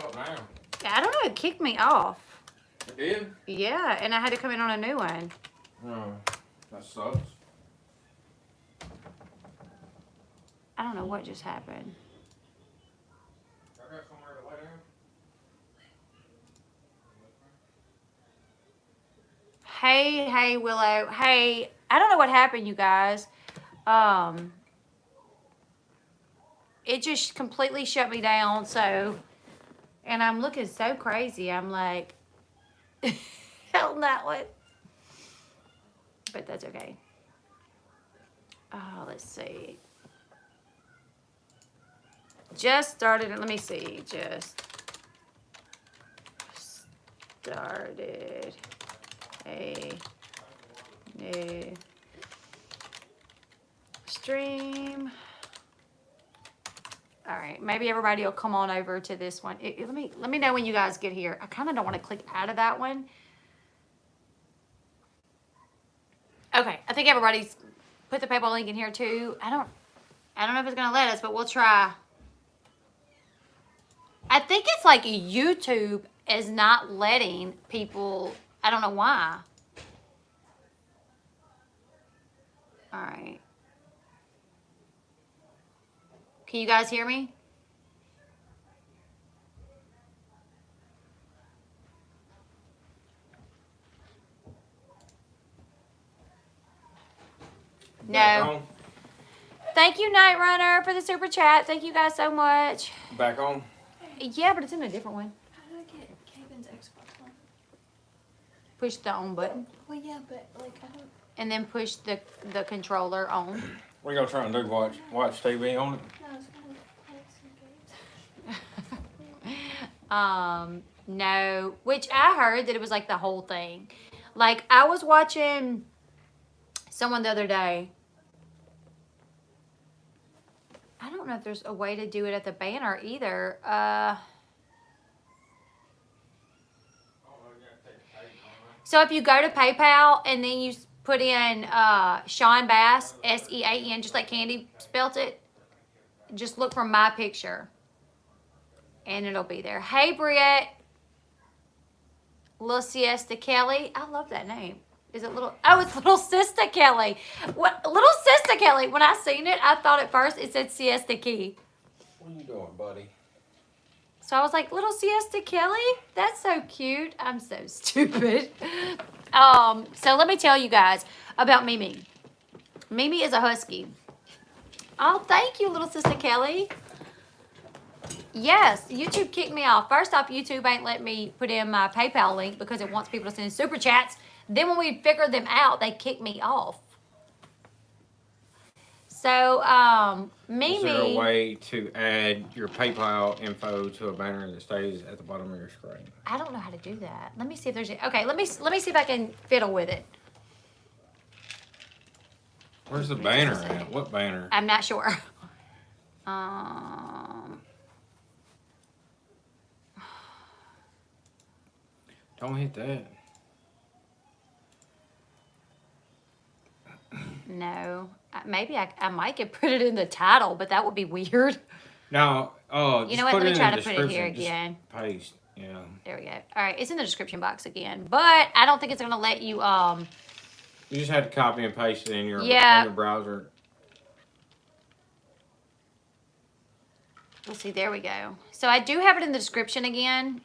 up now? I don't know. It kicked me off. It did? Yeah, and I had to come in on a new one. Oh, that sucks. I don't know what just happened. I got somewhere to lay down. Hey, Willow. Hey, I don't know what happened, you guys. It just completely shut me down. So, and I'm looking so crazy. I'm like, hell, that one. But that's okay. Oh, let's see. Just started. Let me see. Just started a new stream. All right, maybe everybody will come on over to this one. Let me know when you guys get here. I kind of don't want to click out of that one. Okay, I think everybody's put the PayPal link in here too. I don't know if it's gonna let us, but we'll try. I think it's like YouTube is not letting people. I don't know why. All right. Can you guys hear me? No. Thank you, Night Runner, for the super chat. Thank you guys so much. Back on? Yeah, but it's in a different one. How do I get Kevin's Xbox on? Push the on button. Well, yeah, but like I don't. And then push the controller on. What are you gonna try and do? Watch TV on it? No, I was gonna play some games. No, which I heard that it was like the whole thing. Like I was watching someone the other day. I don't know if there's a way to do it at the banner either. So if you go to PayPal and then you put in Sean Bass, S-E-A-N, just like Candy spelt it, just look for my picture. And it'll be there. Hey, Briette. Little Siesta Kelly. I love that name. Is it little? Oh, it's Little Sister Kelly. What? Little Sister Kelly. When I seen it, I thought at first it said Siesta Key. What are you doing, buddy? So I was like, Little Siesta Kelly? That's so cute. I'm so stupid. So let me tell you guys about Mimi. Mimi is a husky. Oh, thank you, Little Sister Kelly. Yes, YouTube kicked me off. First off, YouTube ain't let me put in my PayPal link because it wants people to send super chats. Then when we figured them out, they kicked me off. So, Mimi... Is there a way to add your PayPal info to a banner that stays at the bottom of your screen? I don't know how to do that. Let me see if there's... Okay, let me see if I can fiddle with it. Where's the banner at? What banner? I'm not sure. Don't hit that. No. Maybe I might could put it in the title, but that would be weird. No. Oh, you know what? Let me try to put it here again. Just paste. Yeah. There we go. All right. It's in the description box again, but I don't think it's going to let you... You just had to copy and paste it in your, yeah. in your browser. Let's see. There we go. So I do have it in the description again.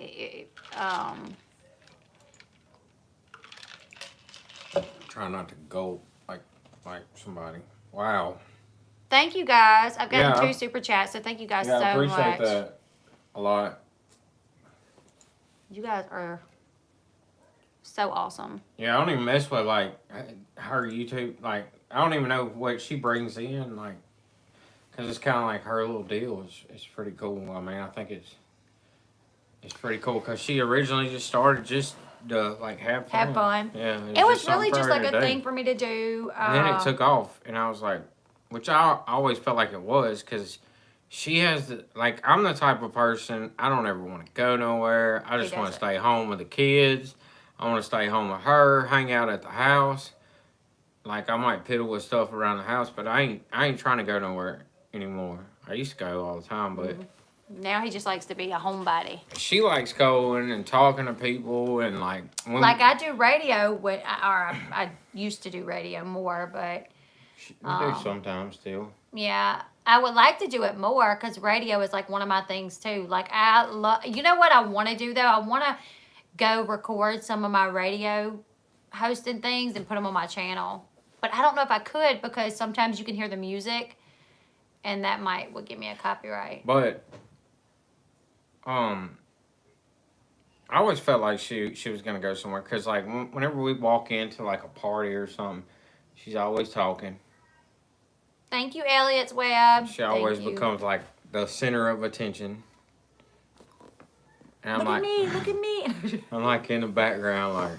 Try not to go like somebody. Wow. Thank you guys. I've gotten 2 super chats, so thank you guys so much. I appreciate that a lot. You guys are so awesome. Yeah, I don't even mess with like her YouTube. Like I don't even know what she brings in. Like, cause it's kind of like her little deal. It's pretty cool. I mean, I think it's pretty cool because she originally just started just to like have fun. Yeah, it was really just like a thing for me to do. And then it took off, and I was like, which I always felt like it was, because she has like, I'm the type of person, I don't ever want to go nowhere. I just want to stay home with the kids. I want to stay home with her, hang out at the house. Like I might piddle with stuff around the house, but I ain't trying to go nowhere anymore. I used to go all the time, but Now he just likes to be a homebody. She likes going and talking to people and like. Like I do radio, I used to do radio more, but We do sometimes still. yeah, I would like to do it more because radio is like one of my things too. Like I love, you know what I want to do though? I want to go record some of my radio hosting things and put them on my channel. But I don't know if I could because sometimes you can hear the music, and that would give me a copyright. But I always felt like she was gonna go somewhere because like whenever we walk into like a party or something, she's always talking. Thank you, Elliot's Web. She always becomes like the center of attention. And Look at me. I'm like in the background, like.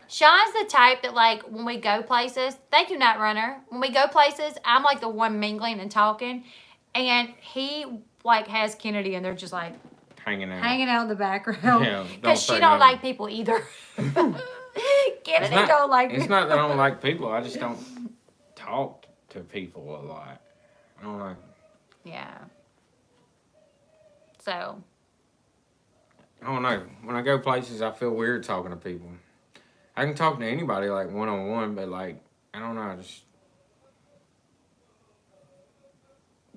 Sean's the type that, like, when we go places, thank you, Night Runner. When we go places, I'm like the one mingling and talking, and he like has Kennedy, and they're just like hanging out in the background. Yeah, because she don't like people either. Kennedy don't like people. It's not that I don't like people. I just don't talk to people a lot. I don't know. Yeah. So. I don't know. When I go places, I feel weird talking to people. I can talk to anybody like one-on-one, but like, I don't know, I just...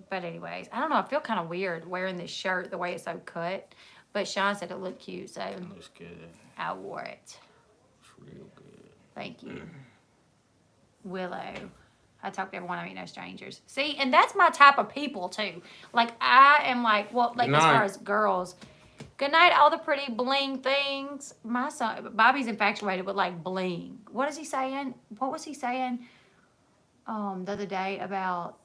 But anyways, I don't know, I feel kind of weird wearing this shirt the way it's so cut. But Sean said it looked cute, so... It looks good. I wore it. It's real good. Thank you. Willow. I talk to everyone, I meet no strangers. See, and that's my type of people, too. Like, I am like, well, like, as far as girls... Good night, all the pretty bling things. My son, Bobby's infatuated with like bling. What is he saying? What was he saying the other day about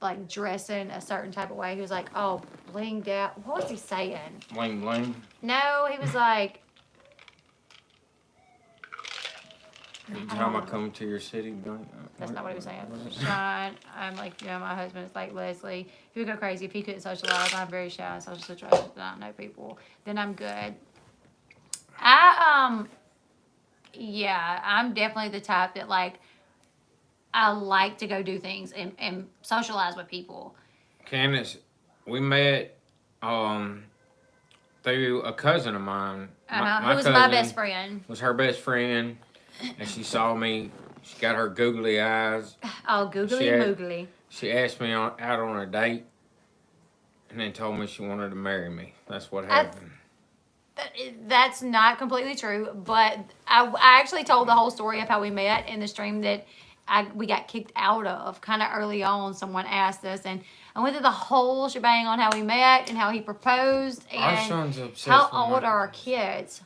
like dressing a certain type of way? He was like, oh, blinged out. What was he saying? Bling, bling. No, he was like, Every time I come to your city, that's not what he was saying. Sean, I'm like, my husband is like Leslie. He would go crazy if he couldn't socialize. I'm very shy in social situations. I don't know people. Then I'm good. Yeah, I'm definitely the type that like, I like to go do things and socialize with people. Candace, we met through a cousin of mine. Who was my best friend. Was her best friend. And she saw me. She got her googly eyes. Oh, googly moogly. She asked me out on a date, and then told me she wanted to marry me. That's what happened. That's not completely true, but I actually told the whole story of how we met in the stream that we got kicked out of kind of early on. Someone asked us, and I went through the whole shebang on how we met and how he proposed and our son's obsessed how with old are our kids.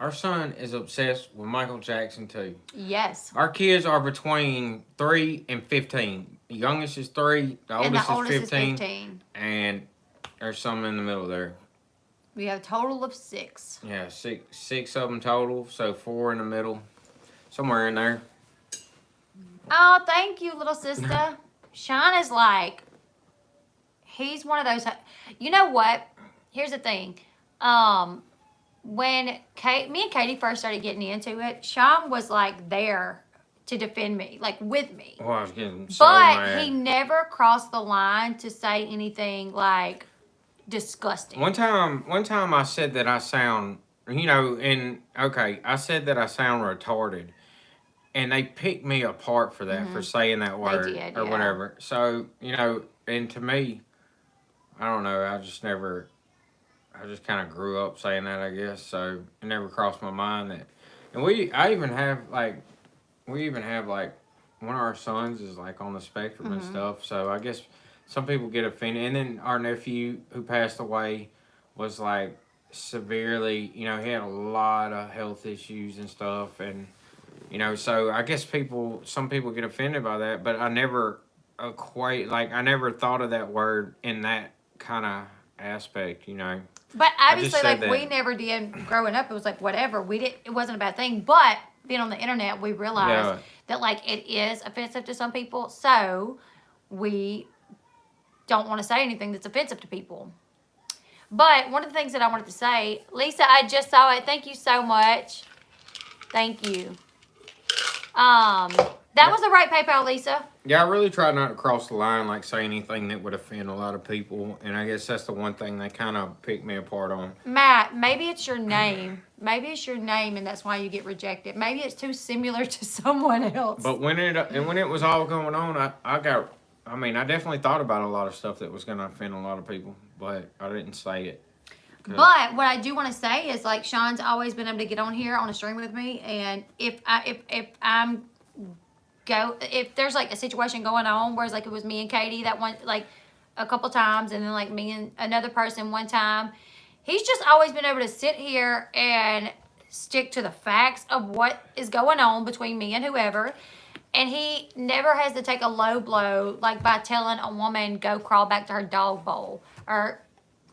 Our son is obsessed with Michael Jackson, too. Yes. Our kids are between 3 and 15. The youngest is 3. The oldest, is 15. And there's some in the middle there. We have a total of 6. Yeah, six of them total. So 4 in the middle. Somewhere in there. Oh, thank you, little sister. Sean is like, he's one of those. You know what? Here's the thing. When me and Katie first started getting into it, Sean was like there to defend me, like with me. Oh, I was getting so But mad. he never crossed the line to say anything like disgusting. One time I said that I sound, I said that I sound retarded. And they picked me apart for that, for saying that word did, or yeah. whatever. So, and to me, I don't know, I just kind of grew up saying that, I guess. So it never crossed my mind that, and we even have like one of our sons is like on the spectrum and stuff. So I guess some people get offended. And then our nephew who passed away was like severely, he had a lot of health issues and stuff. And, so I guess some people get offended by that, but I never I never thought of that word in that kind of aspect, But obviously, like, that. we never did growing up. It was like, whatever. It wasn't a bad thing. But being on the internet, we realized that, like, it is offensive to some people. So we don't want to say anything that's offensive to people. But one of the things that I wanted to say, Lisa, I just saw it. Thank you so much. Thank you. That was the right PayPal, Lisa. Yeah, I really tried not to cross the line, like say anything that would offend a lot of people, and I guess that's the one thing they kind of picked me apart on. Matt, maybe it's your name. Maybe it's your name, and that's why you get rejected. Maybe it's too similar to someone else. But when it was all going on, I definitely thought about a lot of stuff that was going to offend a lot of people, but I didn't say it. But what I do want to say is, like, Sean's always been able to get on here on a stream with me, and if there's like a situation going on, whereas like it was me and Katie that one, like a couple times, and then like me and another person one time, he's just always been able to sit here and stick to the facts of what is going on between me and whoever. And he never has to take a low blow, like by telling a woman go crawl back to her dog bowl, or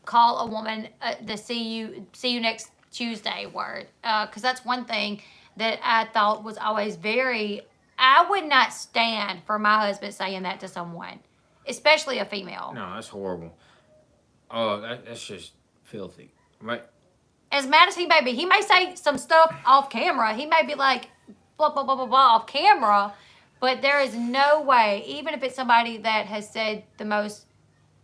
call a woman the see you next Tuesday word, because that's one thing that I thought was always very. I would not stand for my husband saying that to someone, especially a female. No, that's horrible. Oh, that's just filthy. Right? As mad as he may be, he may say some stuff off camera. He may be like blah blah blah blah blah off camera, but there is no way, even if it's somebody that has said the most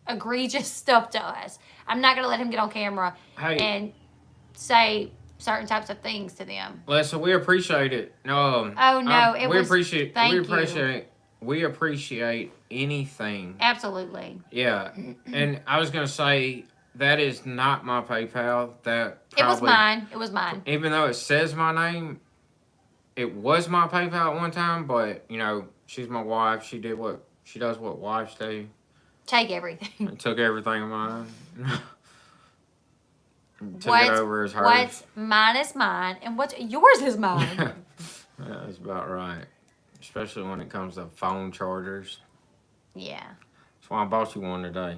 egregious stuff to us, I'm not gonna let him get on camera and say certain types of things to them. Lisa, we appreciate it. We appreciate anything. Absolutely. Yeah, and I was gonna say that is not my PayPal. It was mine. It was mine. Even though it says my name, it was my PayPal at one time. But you know, she's my wife. She does what wives do. Take everything. And took everything of mine. Took it over as hers. What's mine is mine, and what's yours is mine. Yeah, that's about right. Especially when it comes to phone chargers. Yeah. That's why I bought you one today.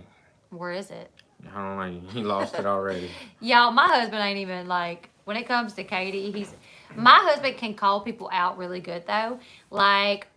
Where is it? I don't know. He lost it already. Y'all, my husband ain't even like, when it comes to Katie, my husband can call people out really good though. Like,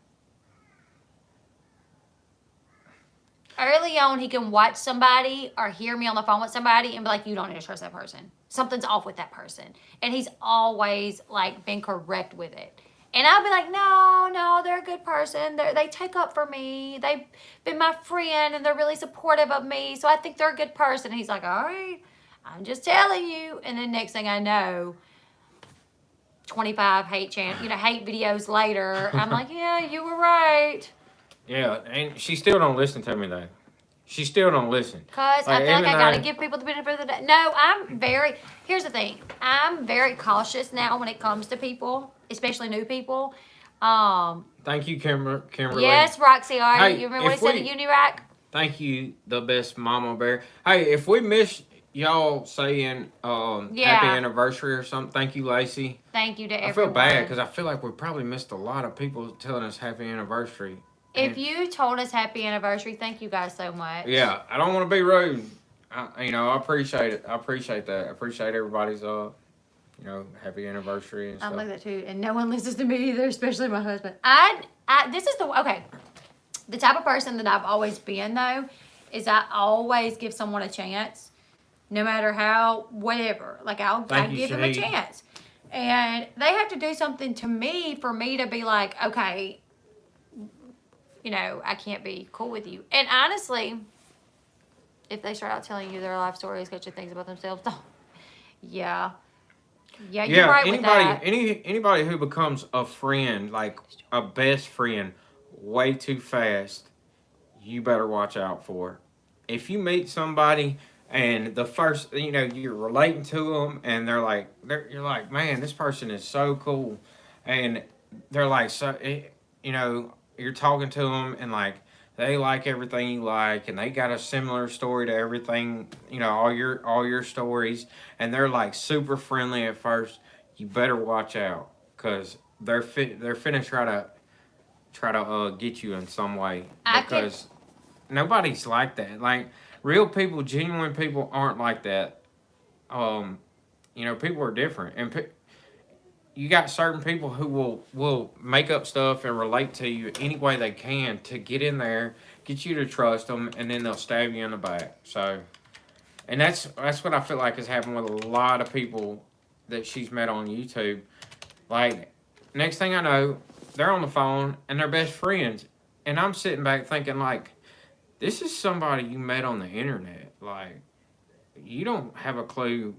early on, he can watch somebody or hear me on the phone with somebody and be like, you don't need to trust that person. Something's off with that person. And he's always like been correct with it. And I'll be like, no, they're a good person. They take up for me. They've been my friend and they're really supportive of me. So I think they're a good person. And he's like, all right, I'm just telling you. And then next thing I know, 25 hate videos later, I'm like, yeah, you were right. Yeah, and she still don't listen to me though. She still don't listen. Because I feel like I gotta give people the benefit of the doubt. No, here's the thing. I'm very cautious now when it comes to people, especially new people. Thank you, Kimberly. Yes, Roxy, hey, you remember what he said at Uni-Rack? Thank you, the best mama bear. Hey, if we miss y'all saying happy anniversary or something, thank you, Lacey. Thank you to everyone. I feel bad because I feel like we probably missed a lot of people telling us happy anniversary. If you told us happy anniversary, thank you guys so much. Yeah, I don't want to be rude. I appreciate it. I appreciate that. I appreciate everybody's, happy anniversary and stuff. I'm like that too, and no one listens to me either, especially my husband. The type of person that I've always been though, is I always give someone a chance, no matter how, whatever. Like I give them a chance, and they have to do something to me for me to be like, okay. I can't be cool with you. And honestly, if they start out telling you their life stories, got your things about themselves, yeah, you're right with that. Anybody who becomes a friend, like a best friend, way too fast, you better watch out for. If you meet somebody and the first, you're relating to them, and you're like, man, this person is so cool, and they're like, so, you're talking to them and like they like everything you like and they got a similar story to everything, all your stories, and they're like super friendly at first. You better watch out because they're finna try to get you in some way, because nobody's like that. Like real people, genuine people aren't like that. People are different, and you got certain people who will make up stuff and relate to you any way they can to get in there, get you to trust them, and then they'll stab you in the back. So, and that's what I feel like has happened with a lot of people that she's met on YouTube. Like, next thing I know, they're on the phone and they're best friends, and I'm sitting back thinking like, this is somebody you met on the internet. Like, you don't have a clue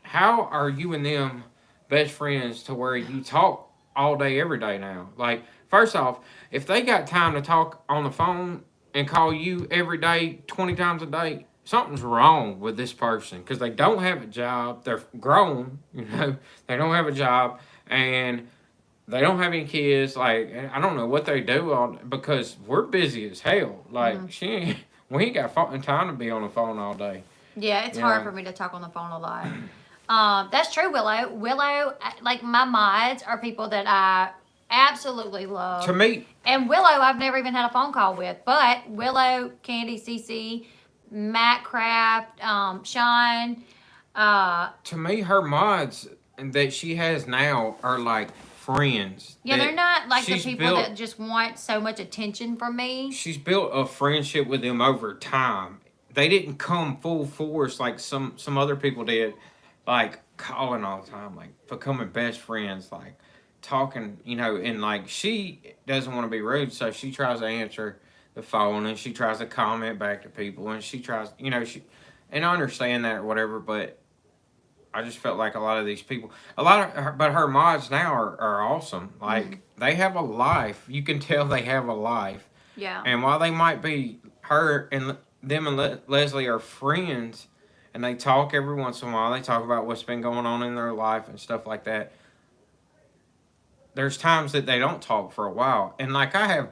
how are you and them best friends to where you talk all day every day now. Like, first off, if they got time to talk on the phone and call you every day 20 times a day, something's wrong with this person because they don't have a job. They're grown, they don't have a job, and they don't have any kids. Like, I don't know what they do because we're busy as hell. Like, we ain't got time to be on the phone all day. Yeah, it's hard for me to talk on the phone a lot. That's true, Willow. Like, my mods are people that I absolutely love. To me. And Willow, I've never even had a phone call with. But Willow, Candy, CC, Matt Craft, Sean. To me, her mods that she has now are like friends. Yeah, they're not like the people that just want so much attention from me. She's built a friendship with them over time. They didn't come full force like some other people did, like calling all the time, like becoming best friends, like talking, and like she doesn't want to be rude, so she tries to answer the phone and she tries to comment back to people and she tries, and I understand that or whatever, but I just felt like a lot of these people, but her mods now are awesome. Like, they have a life. You can tell they have a life. Yeah. And while they might be, her and them and Leslie are friends, and they talk every once in a while. They talk about what's been going on in their life and stuff like that. There's times that they don't talk for a while. And, like, I have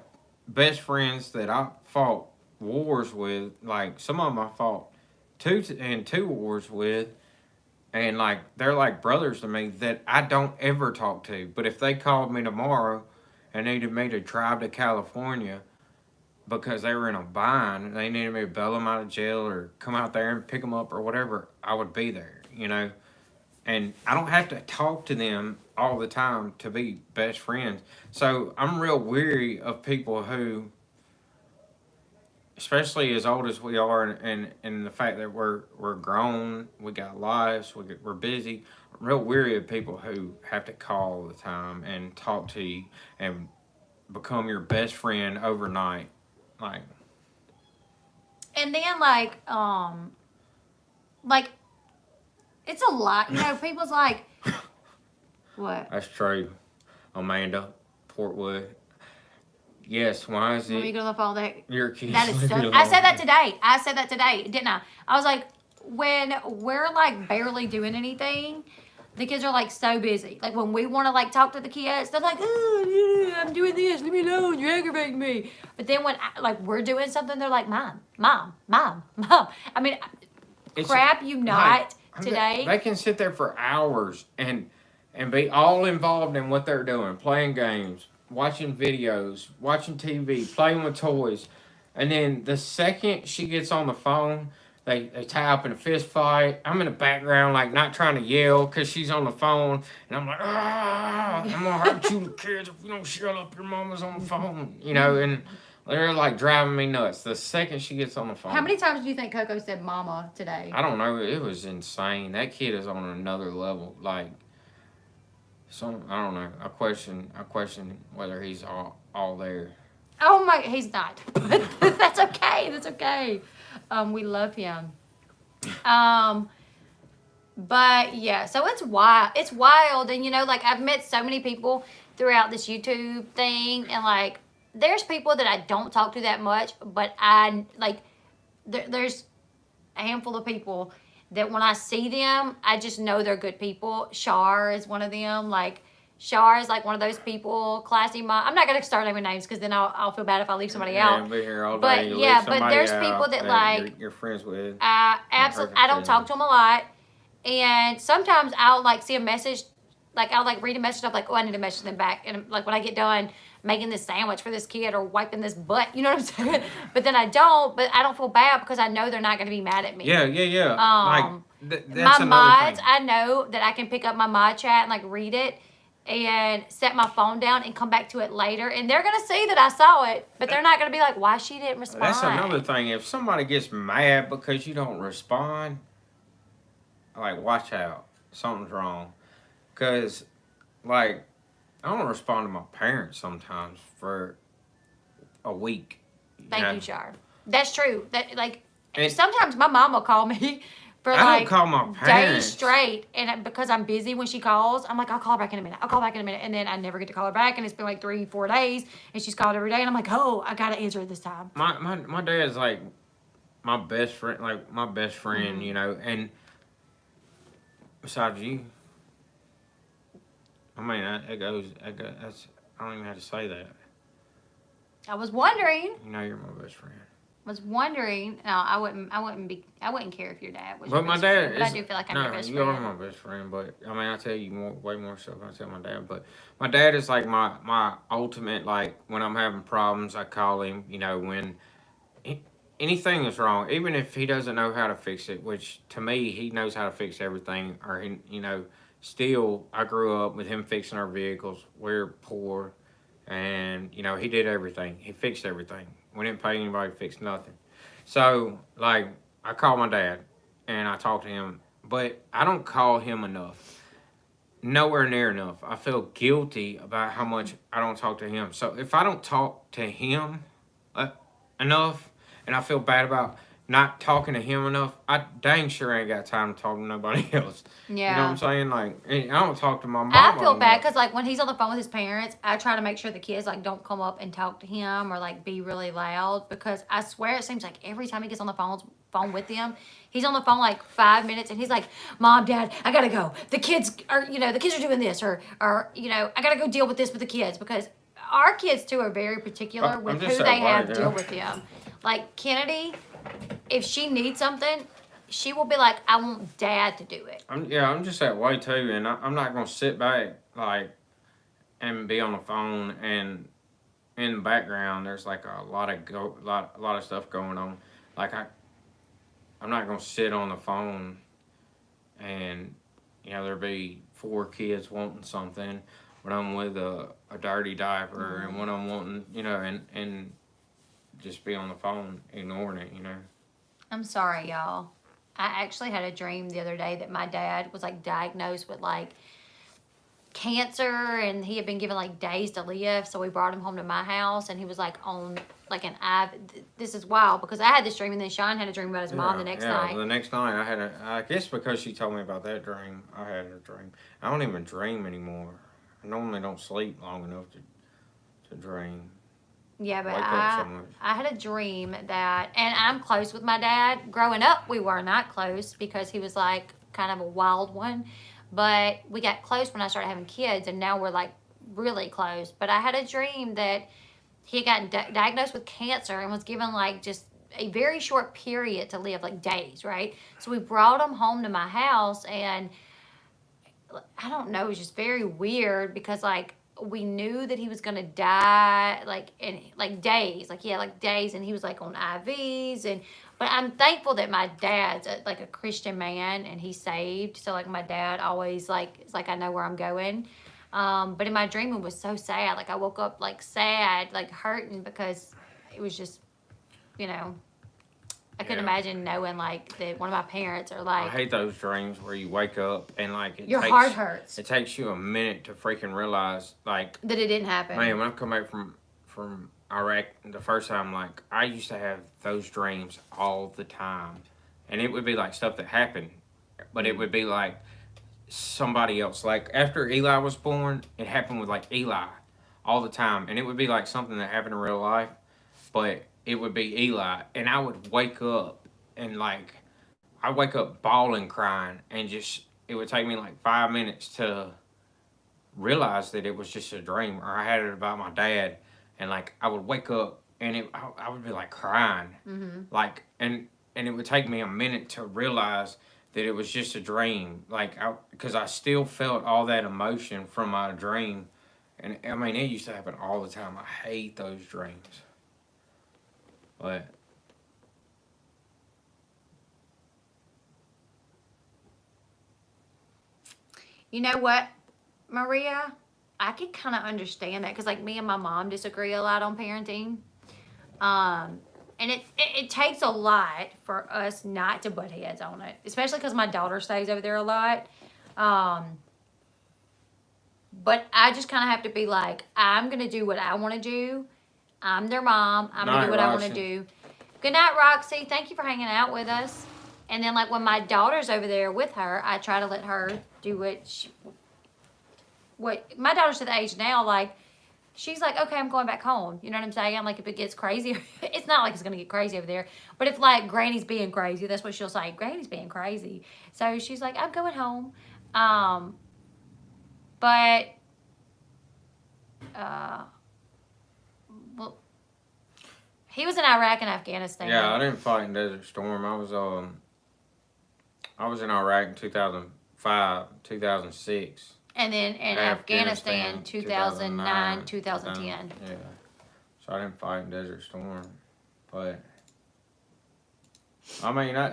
best friends that I fought wars with. Like, some of them I fought two wars with. And, like, they're like brothers to me that I don't ever talk to. But if they called me tomorrow and needed me to drive to California because they were in a bind and they needed me to bail them out of jail or come out there and pick them up or whatever, I would be there, And I don't have to talk to them all the time to be best friends. So I'm real weary of people who, especially as old as we are, and the fact that we're grown, we got lives, we're busy. I'm real weary of people who have to call all the time and talk to you and become your best friend overnight, like. And then like it's a lot, people's like, what? That's true, Amanda Portwood. Yes, why is it? Let me go to the phone. Your kids. That is so. I said that today, didn't I? I was like, when we're like barely doing anything, the kids are like so busy. Like when we want to like talk to the kids, they're like, oh, yeah, I'm doing this. Leave me alone. You're aggravating me. But then when we're doing something, they're like, mom. I mean, crap you not today. They can sit there for hours and be all involved in what they're doing, playing games, watching videos, watching TV, playing with toys. And then the second she gets on the phone, they tie up in a fist fight. I'm in the background, like, not trying to yell because she's on the phone. And I'm like, I'm going to hurt you kids if you don't shut up. Your mama's on the phone. And they're, like, driving me nuts the second she gets on the phone. How many times do you think Coco said mama today? I don't know. It was insane. That kid is on another level. Like, I don't know. I question whether he's all there. Oh my, he's not. But that's okay. That's okay. We love him. But yeah, so it's wild. It's wild, and like I've met so many people throughout this YouTube thing, and like there's people that I don't talk to that much, but I like there's a handful of people that when I see them, I just know they're good people. Shar is one of them. Like, Shar is like one of those people, classy mom. I'm not going to start naming names because then I'll feel bad if I leave somebody out. Yeah, be here all day. But yeah, but there's people that like you're friends with. Absolutely, I don't talk to them a lot, and sometimes I'll like see a message, like I'll like read a message. I'm like, oh, I need to message them back, and like when I get done making this sandwich for this kid or wiping this butt, you know what I'm saying? But then I don't feel bad because I know they're not going to be mad at me. Yeah. My That's mods, thing. I know that I can pick up my mod chat and like read it and set my phone down and come back to it later, and they're going to see that I saw it, but they're not going to be like, why she didn't respond. That's another thing. If somebody gets mad because you don't respond, like, watch out. Something's wrong. Because, like, I don't respond to my parents sometimes for a week. Thank you, Char. That's true. That like And sometimes my mom will call me for I don't like call my days parents. straight, and because I'm busy when she calls, I'm like, I'll call her back in a minute. I'll call back in a minute, and then I never get to call her back, and it's been like 3, 4 days, and she's called every day, and I'm like, oh, I gotta answer it this time. My dad's like my best friend, Mm-hmm. you know. And besides you, I mean, that's I don't even have to say that. I was wondering. You know, you're my best friend. Was wondering. No, I wouldn't care if your dad was But your my best dad friend. But I is do feel like I'm no, your best you are friend. my best friend. But I mean, I tell you way more stuff than I tell my dad. But my dad is like my ultimate. Like when I'm having problems, I call him. You know, when he, anything is wrong, even if he doesn't know how to fix it, which to me he knows how to fix everything. Or he, you know, still I grew up with him fixing our vehicles. We're poor, and you know he did everything. He fixed everything. We didn't pay anybody to fix nothing. So, like, I call my dad and I talk to him, but I don't call him enough. Nowhere near enough. I feel guilty about how much I don't talk to him. So, if I don't talk to him uh, enough and I feel bad about not talking to him enough, I dang sure ain't got time to talk to nobody else. You know what Yeah. I'm saying? Like, I don't talk to my I mama feel bad enough. because like when he's on the phone with his parents, I try to make sure the kids like don't come up and talk to him or like be really loud because I swear it seems like every time he gets on the phone with them, he's on the phone like 5 minutes and he's like, "Mom, Dad, I gotta go. The kids are doing this or I gotta go deal with this with the kids because our kids too are very particular I'm with just who that they way, have you deal know? with them. Like Kennedy, if she needs something, she will be like, "I want Dad to do it." I'm just that way too, and I'm not gonna sit back like and be on the phone and in the background there's like a lot of stuff going on. Like I'm not gonna sit on the phone and you know there be 4 kids wanting something when I'm with a dirty diaper and when I'm wanting and just be on the phone ignoring it, you know. I'm sorry, y'all. I actually had a dream the other day that my dad was like diagnosed with like cancer and he had been given like days to live. So we brought him home to my house and he was like on like an IV. This is wild because I had this dream and then Sean had a dream about his mom the next Yeah. night. The next night I guess because she told me about that dream, I had a dream. I don't even dream anymore. I normally don't sleep long enough to dream. Yeah, I but wake up so much. I had a dream that, and I'm close with my dad. Growing up, we were not close because he was like kind of a wild one. But we got close when I started having kids, and now we're like really close. But I had a dream that he got diagnosed with cancer and was given like just a very short period to live, like days, right? So we brought him home to my house, and I don't know, it was just very weird because like we knew that he was gonna die like in like days, like he had like days, and he was like on IVs, and but I'm thankful that my dad's like a Christian man and he's saved, so like my dad always like it's like I know where I'm going. But in my dream it was so sad. Like I woke up like sad, like hurting because it was just you know I couldn't Yeah. imagine knowing like that one of my parents are I like hate those dreams where you wake up and like your heart hurts it takes you a minute to freaking realize like that it didn't happen. man, when I come back from Iraq the first time, like I used to have those dreams all the time, and it would be like stuff that happened, but it would be like somebody else. Like after Eli was born, it happened with like Eli all the time, and it would be like something that happened in real life, but it would be Eli, and I would wake up and like I wake up bawling, crying, and just it would take me like 5 minutes to realize that it was just a dream, or I had it about my dad, and like I would wake up and I would be like crying, like and it would take me a minute to realize that it was just a dream, like because I still felt all that emotion from my dream, and I mean it used to happen all the time. I hate those dreams, but You know what, Maria? I could kind of understand that because, like, me and my mom disagree a lot on parenting. And it takes a lot for us not to butt heads on it, especially because my daughter stays over there a lot. Um, But I just kind of have to be like, I'm gonna do what I want to do. I'm their mom. I'm gonna Night, do what I want to Roxy. do. Good night, Roxy. Thank you for hanging out with us. And then, like, when my daughter's over there with her, I try to let her do what my daughter's to the age now, like, she's like, okay, I'm going back home. You know what I'm saying? Like, if it gets crazy, it's not like it's going to get crazy over there. But if, like, Granny's being crazy, that's what she'll say. Granny's being crazy. So she's like, I'm going home. But, uh, well, he was in Iraq and Afghanistan. Yeah, I didn't fight in Desert Storm. I was in Iraq in 2005, 2006. And then in Afghanistan 2009, 2010. Yeah. So I didn't fight in Desert Storm. But, I mean, I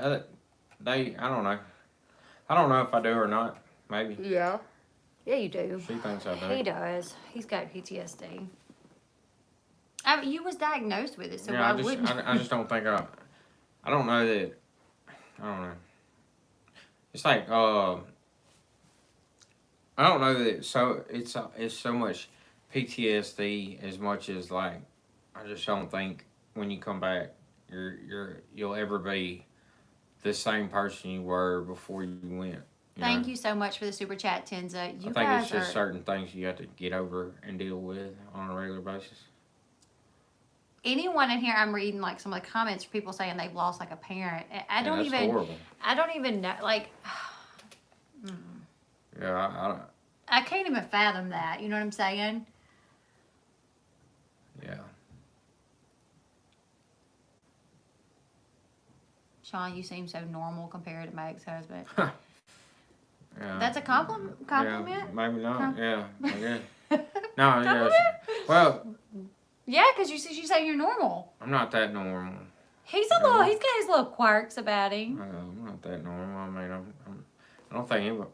don't know. I don't know if I do or not. Maybe. Yeah. Yeah, you do. She thinks I do. He does. He's got PTSD. I mean, you was diagnosed with it, so Yeah, why wouldn't you? I just don't think I don't know that. I don't know. It's like I don't know that. So it's so much PTSD as much as like I just don't think when you come back you'll ever be the same person you were before you went. Thank you so much for the super chat, Tenza. You I think guys it's just are certain things you have to get over and deal with on a regular basis. anyone in here. I'm reading like some of the comments for people saying they've lost like a parent. I don't that's even. horrible. I don't even know. Like, Yeah, I don't. I can't even fathom that. You know what I'm saying? Yeah. Sean, you seem so normal compared to my ex-husband. Yeah. That's a compliment. Yeah, maybe not. Com- Yeah, I guess. No, yeah. Well, Yeah, because you say you're normal. I'm not that normal. He's a little. He's got his little quirks about him. I'm not that normal. I mean, I don't think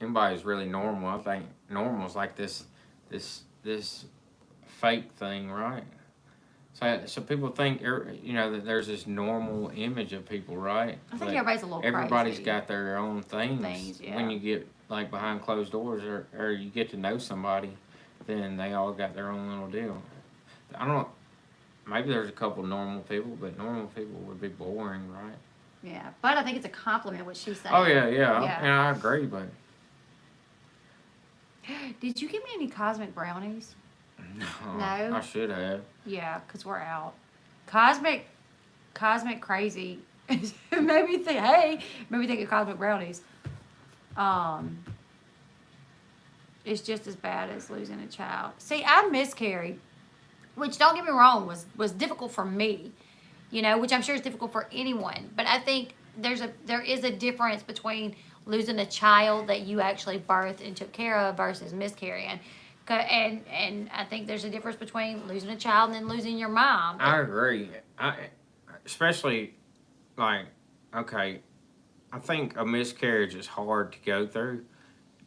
anybody's really normal. I think normal's like this fake thing, right? So people think that there's this normal image of people, right? I think But everybody's a little everybody's crazy. got their own things. Yeah. When you get like behind closed doors or you get to know somebody, then they all got their own little deal. I don't. Maybe there's a couple normal people, but normal people would be boring, right? Yeah, but I think it's a compliment what she's saying. Oh yeah. Yeah. And I agree, but Did you give me any cosmic brownies? no, No? I should have. Yeah, because we're out. Cosmic crazy. Maybe think, hey, maybe think of cosmic brownies. It's just as bad as losing a child. See, I miscarried, which don't get me wrong was difficult for me, which I'm sure is difficult for anyone. But I think there is a difference between losing a child that you actually birthed and took care of versus miscarrying. And I think there's a difference between losing a child and then losing your mom. I agree. Especially like, okay, I think a miscarriage is hard to go through,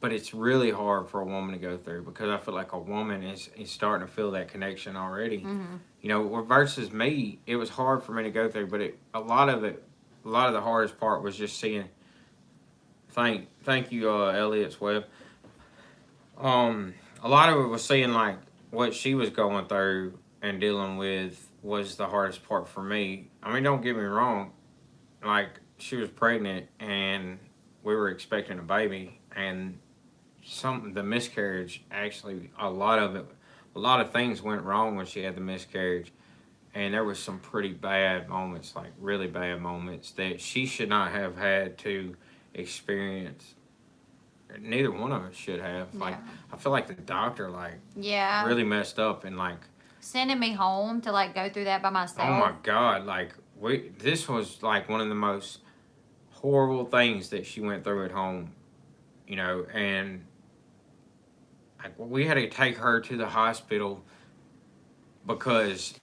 but it's really hard for a woman to go through because I feel like a woman is starting to feel that connection already. Mm-hmm. Versus me, it was hard for me to go through, but a lot of the hardest part was just seeing. Thank you, Elliot's Web. A lot of it was seeing like what she was going through and dealing with was the hardest part for me. I mean, don't get me wrong. Like she was pregnant and we were expecting a baby, and the miscarriage actually a lot of things went wrong when she had the miscarriage, and there was some pretty bad moments, like really bad moments that she should not have had to experience. Neither one of us should have. Like, I feel like the doctor really messed up and like sending me home to like go through that by myself. Oh my God! Like this was like one of the most horrible things that she went through at home, and like we had to take her to the hospital because.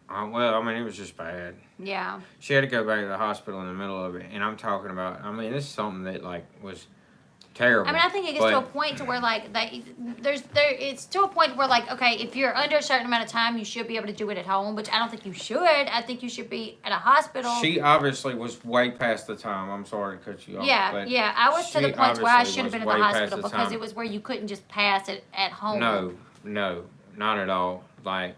It was just bad. Yeah. She had to go back to the hospital in the middle of it, and I'm talking about. I mean, this is something that like was terrible. I mean, I think it gets to a point to where like it's to a point where like, okay, if you're under a certain amount of time, you should be able to do it at home, which I don't think you should. I think you should be at a hospital. She obviously was way past the time. I'm sorry to cut you off. Yeah. I was to the point where I should have been at the hospital because it was where you couldn't just pass it at home. No, not at all. Like,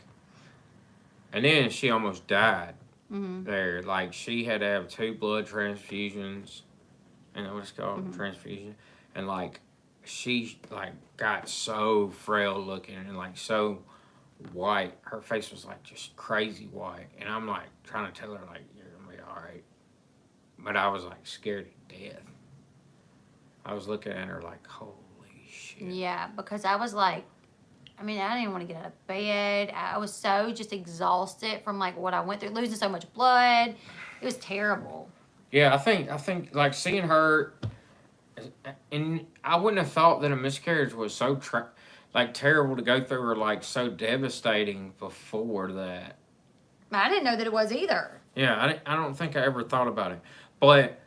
and then she almost died there. Like, she had to have 2 blood transfusions. And what it's called, transfusion. And like, she like got so frail looking and like so white. Her face was like just crazy white. And I'm like trying to tell her like, you're gonna be all right. But I was like scared to death. I was looking at her like, holy shit. Yeah, because I was like, I mean, I didn't want to get out of bed. I was so just exhausted from like what I went through, losing so much blood. It was terrible. Yeah, I think like seeing her, and I wouldn't have thought that a miscarriage was so terrible to go through or like so devastating before that. I didn't know that it was either. Yeah, I don't think I ever thought about it, but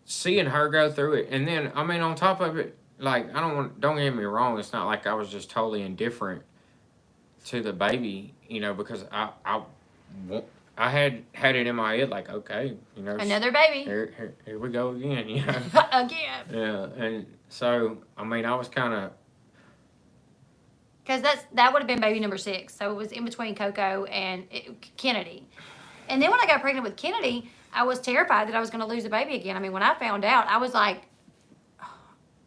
seeing her go through it, and then I mean on top of it, like don't get me wrong, it's not like I was just totally indifferent to the baby, you know, because I had it in my head like, okay, you know, another baby. Here we go again, you know. Again. Yeah, and so I mean, I was kind of because that would have been baby number 6, so it was in between Coco and Kennedy. And then when I got pregnant with Kennedy, I was terrified that I was going to lose a baby again. I mean, when I found out, I was like,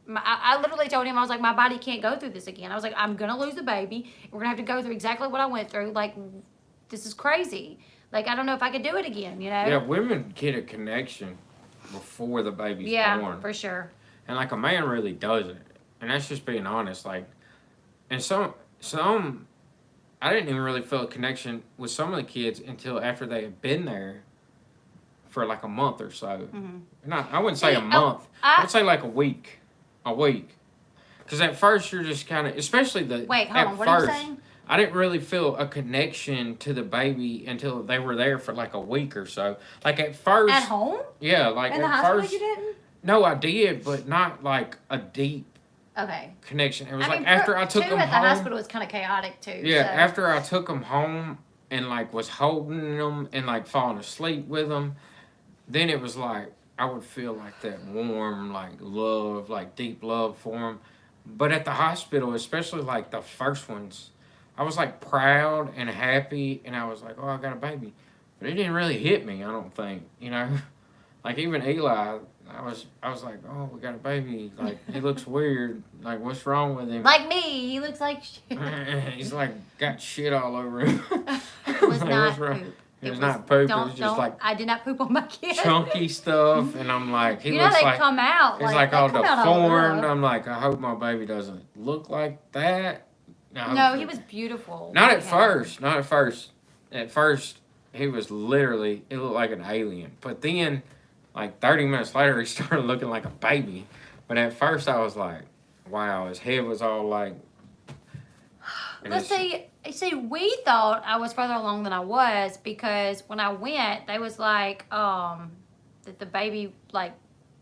I literally told him, I was like, my body can't go through this again. I was like, I'm going to lose a baby. We're going to have to go through exactly what I went through. Like, this is crazy. Like, I don't know if I could do it again, you know? Yeah, women get a connection before the baby's born. Yeah, for sure. And, like, a man really doesn't. And that's just being honest. Like, and some I didn't even really feel a connection with some of the kids until after they had been there for, like, a month or so. I wouldn't say a month. I would say, like, a week. Because at first you're just kind of, especially Wait, hold on. What are you saying? I didn't really feel a connection to the baby until they were there for like a week or so. Like at first. At home? Yeah, like in at the hospital first. You didn't? No, I did, but not like a deep connection. It was after I took them home. At the hospital was kind of chaotic too. Yeah, so. after I took them home and like was holding them and like falling asleep with them, then it was like I would feel like that warm like love, like deep love for them. But at the hospital, especially like the first ones, I was like proud and happy, and I was like, oh, I got a baby. But it didn't really hit me, I don't think, you know? Like even Eli, I was like, oh, we got a baby. Like, he looks weird. Like, what's wrong with him? Like me, he looks like shit. He's like, got shit all over him. It was not poop. It was not poop. It was just like I did not poop on my kid. Chunky stuff, and I'm like, he you know looks they like come out. It's like all deformed. I'm like, I hope my baby doesn't look like that. No, he was beautiful. Not at first. Not at first. At first, he was literally, it looked like an alien. But then, like 30 minutes later, he started looking like a baby. But at first, I was like, wow, his head was all like. Let's see, we thought I was further along than I was because when I went, they was like, that the baby like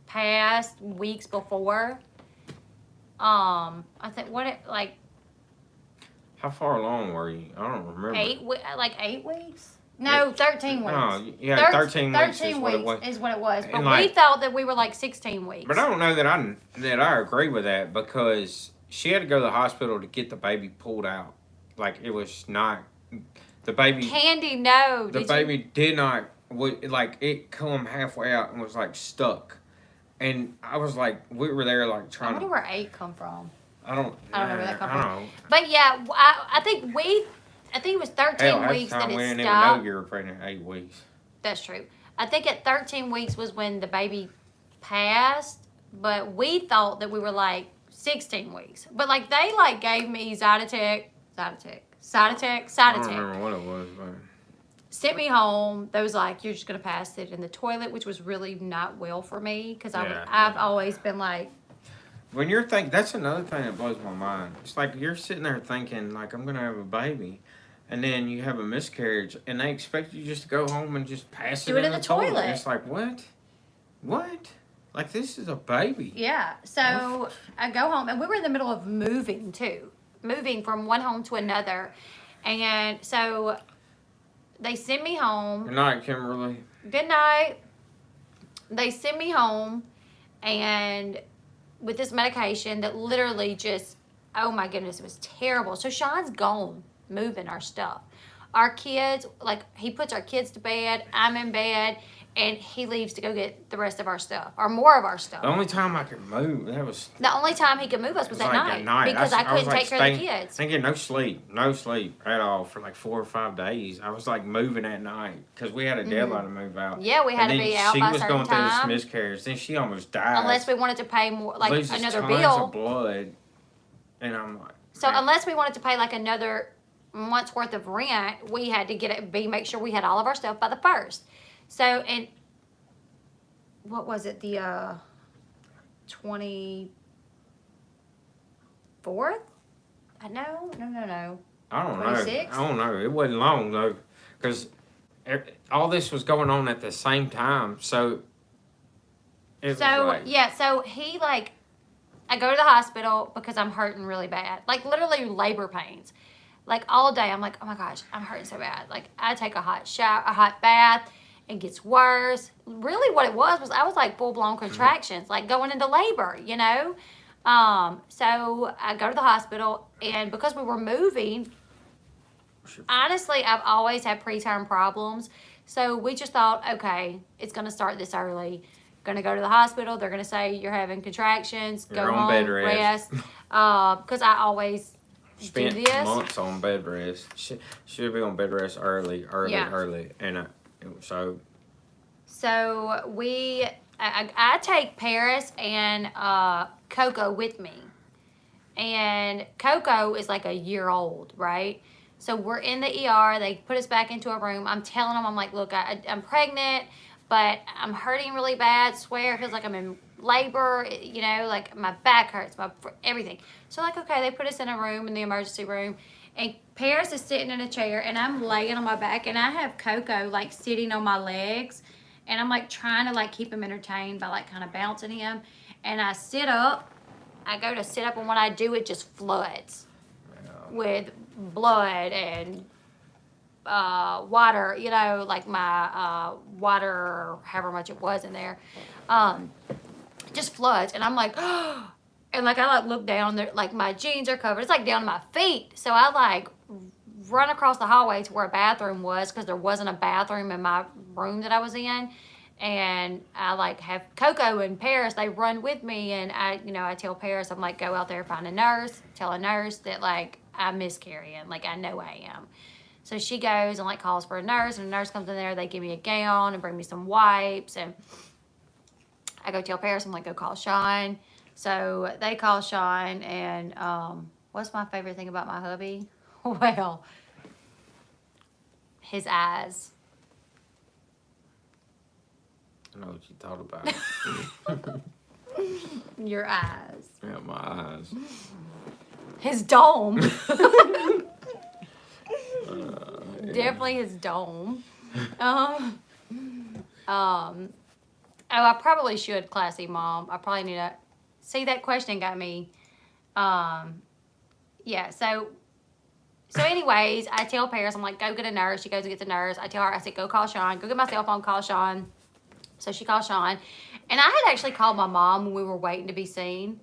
passed weeks before. I think How far along were you? I don't remember. 8 weeks? No, 13 weeks. Oh, yeah, 13 weeks is what it was. But like, we thought that we were like 16 weeks. But I don't know that I agree with that because she had to go to the hospital to get the baby pulled out. Like, it was not, the baby. Candy, no. The baby did not, like, it come halfway out and was, like, stuck. And I was like, we were there, like, trying to. I wonder where 8 come from. I don't know where that come from. I don't know. But yeah, I think it was 13 weeks that it stopped. We didn't even know you were pregnant 8 weeks. That's true. I think at 13 weeks was when the baby passed, but we thought that we were like 16 weeks. But like they like gave me Zytotec. I don't remember what it was, but sent me home. They was like, you're just gonna pass it in the toilet, which was really not well for me because I've always been like. When you're that's another thing that blows my mind. It's like you're sitting there thinking like I'm gonna have a baby, and then you have a miscarriage, and they expect you just to go home and just pass it in the toilet. It's like what? Like Like, this is a baby. Yeah. So I go home, and we were in the middle of moving too, moving from one home to another, and so they send me home. Good night, Kimberly. Good night. They send me home, and with this medication that literally just, oh my goodness, it was terrible. So Sean's gone, moving our stuff. Our kids, like, he puts our kids to bed, I'm in bed, and he leaves to go get the rest of our stuff, or more of our stuff. The only time I could move, that was... The only time he could move us was at like night, because I couldn't take care of the kids. Thinking no sleep at all for like 4 or 5 days. I was like moving at night because we had a deadline to move out. Yeah, we had to be out by a certain time. She was going through this miscarriage. Then she almost died. Unless we wanted to pay more, like Loses another tons bill. of blood, and I'm like. So unless we wanted to pay like another month's worth of rent, we had to make sure we had all of our stuff by the 1st. So, and what was it, the 24th? No. I don't know. 26th? I don't know. It wasn't long though, because all this was going on at the same time. So. So he like, I go to the hospital because I'm hurting really bad, like literally labor pains, like all day. I'm like, oh my gosh, I'm hurting so bad. Like I take a hot shower, a hot bath. It gets worse. Really what it was I was like full-blown contractions, like going into labor, you know? So I go to the hospital, and because we were moving, honestly, I've always had preterm problems. So we just thought, okay, it's going to start this early. Going to go to the hospital. They're going to say you're having contractions. Go home, bed rest. Because I always spent do this. months on bed rest. Should be on bed rest early. And so I take Paris and Coco with me, and Coco is like a year old, right? So we're in the ER. They put us back into a room. I'm telling them, I'm like, look, I'm pregnant, but I'm hurting really bad. Swear, it feels like I'm in labor. You know, like my back hurts, everything. So like, okay, they put us in a room, in the emergency room. And Paris is sitting in a chair, and I'm laying on my back, and I have Coco like sitting on my legs, and I'm like trying to like keep him entertained by like kind of bouncing him. And I sit up, I go to sit up, and when I do, it just floods with blood and water, you know, like my water, or however much it was in there, just floods. And I'm like, oh. And like I like look down there, like my jeans are covered. It's like down to my feet. So I like run across the hallway to where a bathroom was, because there wasn't a bathroom in my room that I was in. And I like have Coco and Paris, they run with me, and I tell Paris, I'm like, go out there, find a nurse, tell a nurse that like I'm miscarrying, like I know I am. So she goes and like calls for a nurse, and a nurse comes in there, they give me a gown and bring me some wipes, and I go tell Paris, I'm like, go call Sean. So they call Sean, and what's my favorite thing about my hubby? Well, his eyes. I know what you thought about. Your eyes. Yeah, my eyes. His dome. Definitely his dome. Oh, I probably should, classy mom. I probably need to. See, that question got me. Yeah, so anyways, I tell Paris, I'm like, go get a nurse. She goes and gets a nurse. I tell her, I said, go call Sean. Go get my cell phone, call Sean. So she calls Sean. And I had actually called my mom when we were waiting to be seen.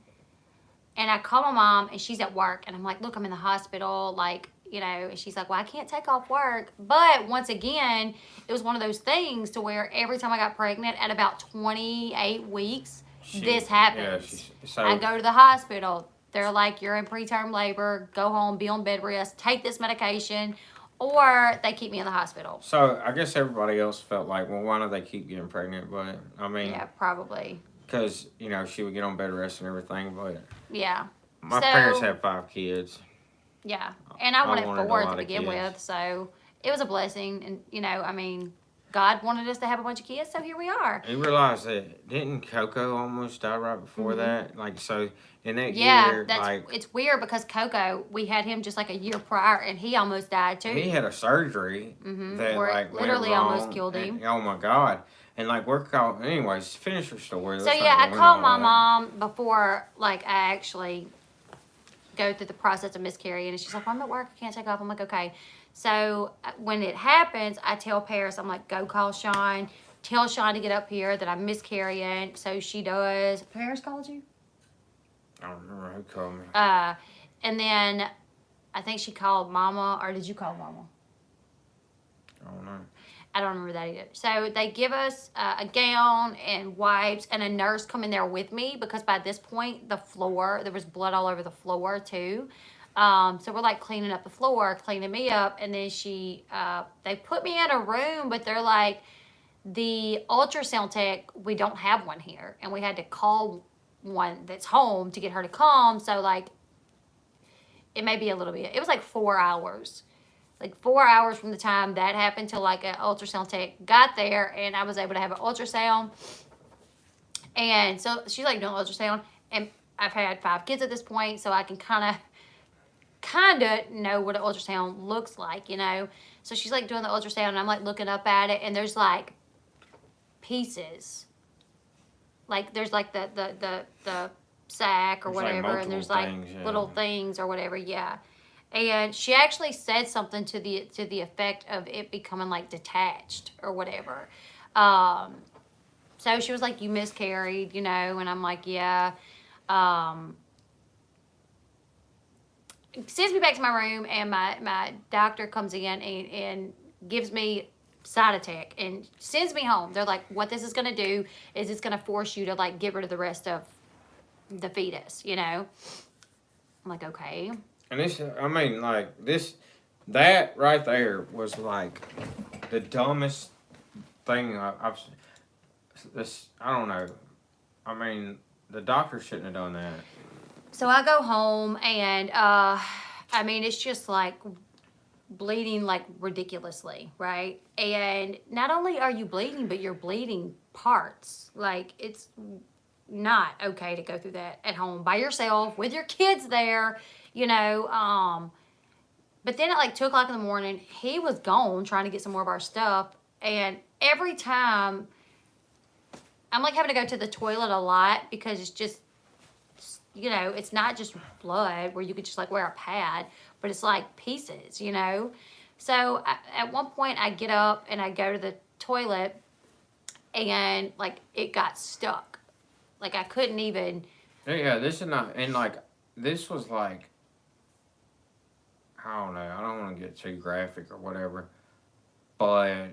And I called my mom, and she's at work. And I'm like, look, I'm in the hospital. Like, you know, and she's like, well, I can't take off work. But once again, it was one of those things to where every time I got pregnant at about 28 weeks, this happens. I go to the hospital. They're like, you're in preterm labor. Go home, be on bed rest, take this medication, or they keep me in the hospital. So I guess everybody else felt like, well, why don't they keep getting pregnant? But I mean, yeah, probably because she would get on bed rest and everything. But yeah, my parents had 5 kids. Yeah, and I wanted 4 to begin kids. with, so it was a blessing. And I mean, God wanted us to have a bunch of kids, so here we are. You realize that didn't Coco almost die right before that? Like, so in that year, like, it's weird because Coco, we had him just like a year prior, and he almost died too. He had a surgery that where like literally went wrong, almost killed him. Oh my God! And like we're calling, anyways. Finish your story. So Let's yeah, not I ruin called all my that. mom before like I actually go through the process of miscarrying, and she's like, well, I'm at work, I can't take off. I'm like, okay. So when it happens, I tell Paris, I'm like, go call Sean, tell Sean to get up here that I'm miscarrying. So she does. Paris called you? I don't remember who called me. And then I think she called Mama, or did you call Mama? I don't know. I don't remember that either. So they give us a gown and wipes, and a nurse come in there with me because by this point the floor, there was blood all over the floor too. So we're like cleaning up the floor, cleaning me up, and then they put me in a room, but they're like, the ultrasound tech, we don't have one here, and we had to call one that's home to get her to come. So like, it may be a little bit. It was like 4 hours. Like 4 hours from the time that happened till like an ultrasound tech got there, and I was able to have an ultrasound. And so she's like doing ultrasound, and I've had 5 kids at this point, so I can kind of know what an ultrasound looks like, you know. So she's like doing the ultrasound, and I'm like looking up at it, and there's like pieces. Like there's like the sac or There's, like, whatever, and there's like multiple things, yeah. little things or whatever, yeah. And she actually said something to the effect of it becoming like detached or whatever. So she was like, you miscarried, you know, and I'm like, yeah. Sends me back to my room, and my doctor comes in and gives me Cytotec and sends me home. They're like, what this is going to do is it's going to force you to like get rid of the rest of the fetus, you know. I'm like, okay. And this, I mean, like that right there was like the dumbest thing I've. This, I don't know. I mean, the doctor shouldn't have done that. So I go home, and I mean, it's just like bleeding like ridiculously, right? And not only are you bleeding, but you're bleeding parts. Like, it's not okay to go through that at home by yourself with your kids there, you know. But then at like 2 o'clock in the morning, he was gone trying to get some more of our stuff, and every time I'm like having to go to the toilet a lot because it's just, you know, it's not just blood where you could just like wear a pad, but it's like pieces, you know. So at one point I get up and I go to the toilet, and like it got stuck. Like I couldn't even. Yeah, this is not, and like this was like, I don't know. I don't want to get too graphic or whatever, but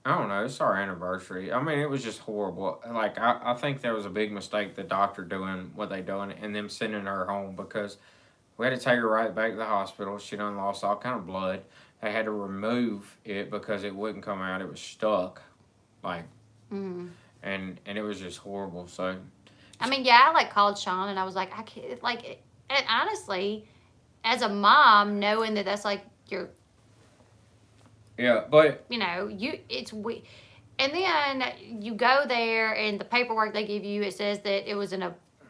I don't know. It's our anniversary. I mean, it was just horrible. Like I think there was a big mistake the doctor doing what they done and them sending her home, because we had to take her right back to the hospital. She done lost all kind of blood. They had to remove it because it wouldn't come out. It was stuck, like, and it was just horrible. So, I mean, yeah, I like called Sean, and I was like, I can't, like, and honestly, as a mom, knowing that that's like your, yeah, but you know, and then you go there, and the paperwork they give you, it says that it was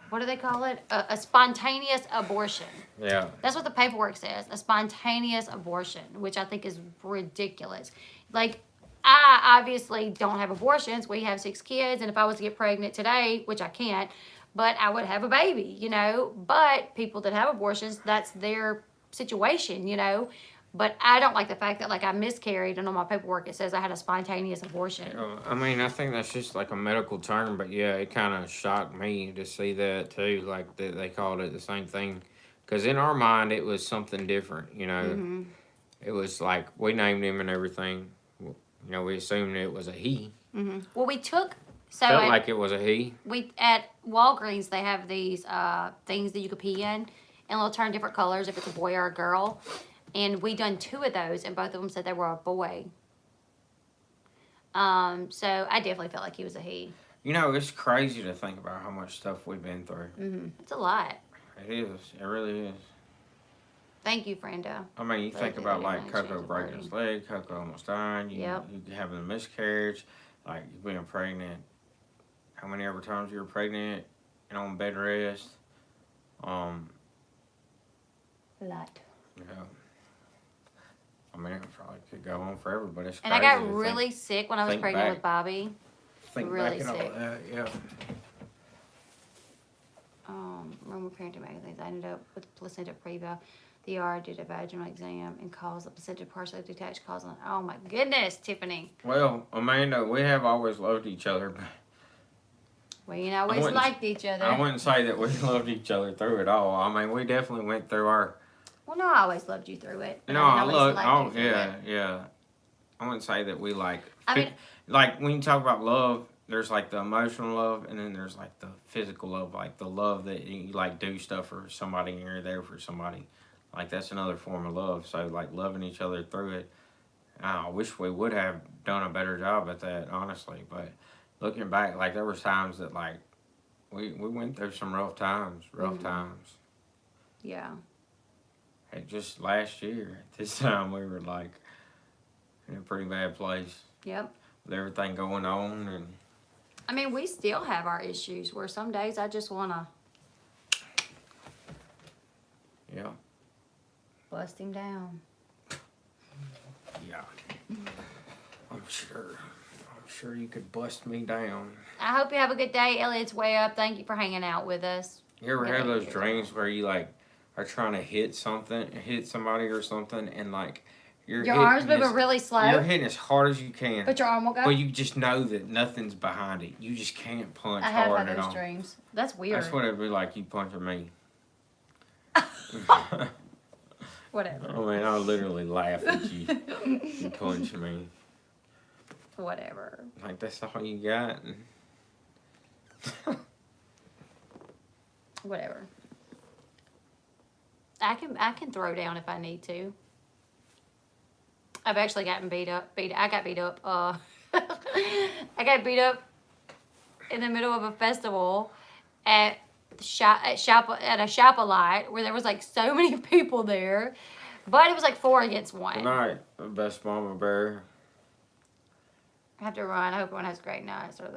what do they call it? A spontaneous abortion. yeah, That's what the paperwork says, a spontaneous abortion, which I think is ridiculous. Like, I obviously don't have abortions. We have 6 kids, and if I was to get pregnant today, which I can't, but I would have a baby, you know. But people that have abortions, that's their situation, you know. But I don't like the fact that, like, I miscarried, and on my paperwork it says I had a spontaneous abortion. I mean, I think that's just like a medical term, but yeah, it kind of shocked me to see that too. Like that they called it the same thing, because in our mind it was something different. You know, it was like we named him and everything. You know, we assumed it was a he. Well, we took Felt like it was a he. we at Walgreens they have these things that you could pee in, and they'll turn different colors if it's a boy or a girl. And we done 2 of those, and both of them said they were a boy. So I definitely felt like he was a he. You know, it's crazy to think about how much stuff we've been through. It's a lot. It is. It really is. Thank you, Frendo. I mean, you think Okay, about yeah, like change Coco the breaking his leg, Coco almost dying, you having a miscarriage, like you being pregnant. How many ever times you were pregnant and on bed rest? A lot. Yeah. I mean, it probably could go on forever, but it's And crazy. I got to really sick when I was think pregnant back. with Bobby. think Really back and all sick. that. Yeah. Roman parenting magazines. I ended up with placenta previa. The ER did a vaginal exam and caused a placenta partially detached, causing. Oh my goodness, Tiffany. Well, Amanda, we have always loved each other, but We ain't always wouldn't- liked each other. I wouldn't say that we loved each other through it all. I mean, we definitely went through our. Well, no, I always loved you through it. but No, I I always love. liked Oh, you through yeah, it. yeah. I wouldn't say that we like. I mean- like when you talk about love, there's like the emotional love, and then there's like the physical love, like the love that you like do stuff for somebody, and you're there for somebody. Like that's another form of love. So like loving each other through it. I wish we would have done a better job at that, honestly. But looking back, like there was times that like we went through some rough times. Times. Yeah. Hey, just last year at this time we were like in a pretty bad place Yep. with everything going on, and I mean, we still have our issues where some days I just want to yeah. bust him down. Yeah. I'm sure you could bust me down. I hope you have a good day. Elliot's way up. Thank you for hanging out with us. You ever Yeah, have those yeah. dreams where you like are trying to hit somebody or something, and like Your arm's moving really You're slow, hitting as hard as you can, but your arm will go. but you just know that nothing's behind it. You just can't punch I have hard had at those all. dreams. That's weird. That's what it'd be like you punching me. Whatever. I mean, I'll literally laugh at you. You punch me. Whatever. Like, that's all you got. Whatever. I can throw down if I need to. I've actually gotten beat up. I got beat up. I got beat up in the middle of a festival at a shop-a-light where there was like so many people there, but it was like 4 against 1. Good night, best mama bear. I have to run. I hope everyone has a great night. So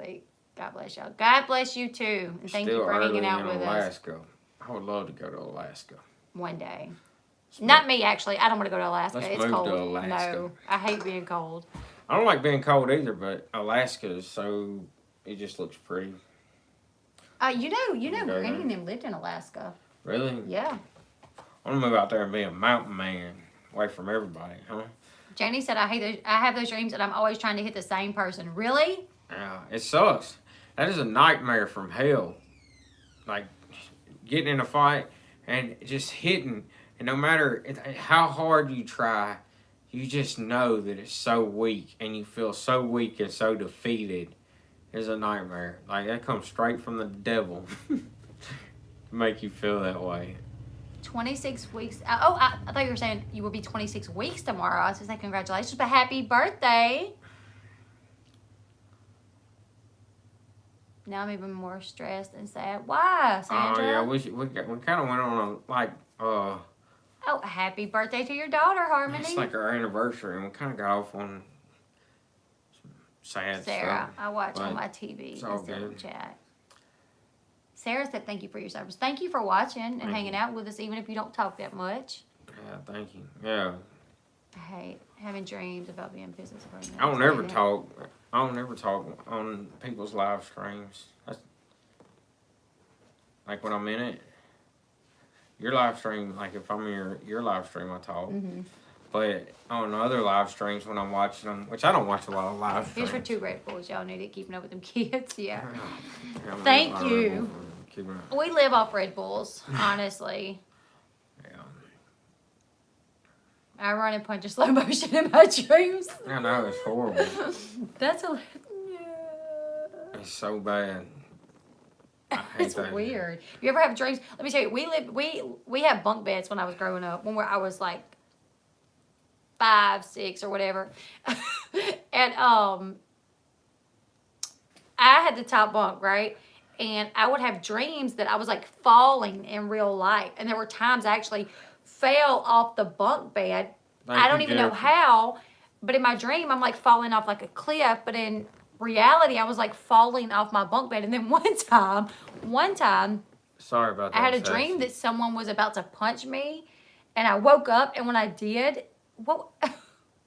God bless y'all. God bless you too, and thank you Still for hanging early out in with us Alaska. I would love to go to Alaska. one day. Let's Not me, actually. I don't want to go to Alaska. Let's It's move to cold. Alaska. No, I hate being cold. I don't like being cold either, but Alaska is so, it just looks pretty. You know, Okay, Granny then. and them lived in Alaska. Really? Yeah. I want to move out there and be a mountain man, away from everybody, huh? Janie said, I have those dreams and I'm always trying to hit the same person. Really? Yeah, it sucks. That is a nightmare from hell. Like, getting in a fight and just hitting, and no matter how hard you try, you just know that it's so weak, and you feel so weak and so defeated. It's a nightmare. Like, that comes straight from the devil to make you feel that way. 26 weeks. I thought you were saying you will be 26 weeks tomorrow. I was going to say congratulations, but happy birthday. Now I'm even more stressed and sad. Why, Sandra? Oh, yeah, we kind of went on a, like, Oh, happy birthday to your daughter, Harmony. it's like our anniversary, and we kind of got off on some sad Sarah, stuff. I watch on but my TV. it's all Instead of good. chat. Sarah said thank you for your service. Thank you for watching and Thank hanging you. out with us, even if you don't talk that much. Yeah, thank you. Yeah. I hate having dreams about being a business person. I don't ever talk on people's live streams. That's, like when I'm in it. Your live stream, like if I'm in your live stream, I talk. Mm-hmm. But on other live streams, when I'm watching them, which I don't watch a lot of live streams. Here's for 2 Red Bulls. Y'all need it. Keeping up with them kids. Yeah. Yeah, Thank I'm you. keeping up. We live off Red Bulls, honestly. Yeah. I run and punch in slow motion in my dreams. I know, it's horrible. That's a. It's so bad. I hate It's that. weird. You ever have dreams? Let me tell you, we had bunk beds when I was growing up. When I was like 5, 6, or whatever, and I had the top bunk, right? And I would have dreams that I was like falling in real life, and there were times I actually fell off the bunk bed. I don't even know how, but in my dream I'm like falling off like a cliff, but in reality I was like falling off my bunk bed. And then one time Sorry about that. I had a dream that someone was about to punch me, and I woke up, and when I did, what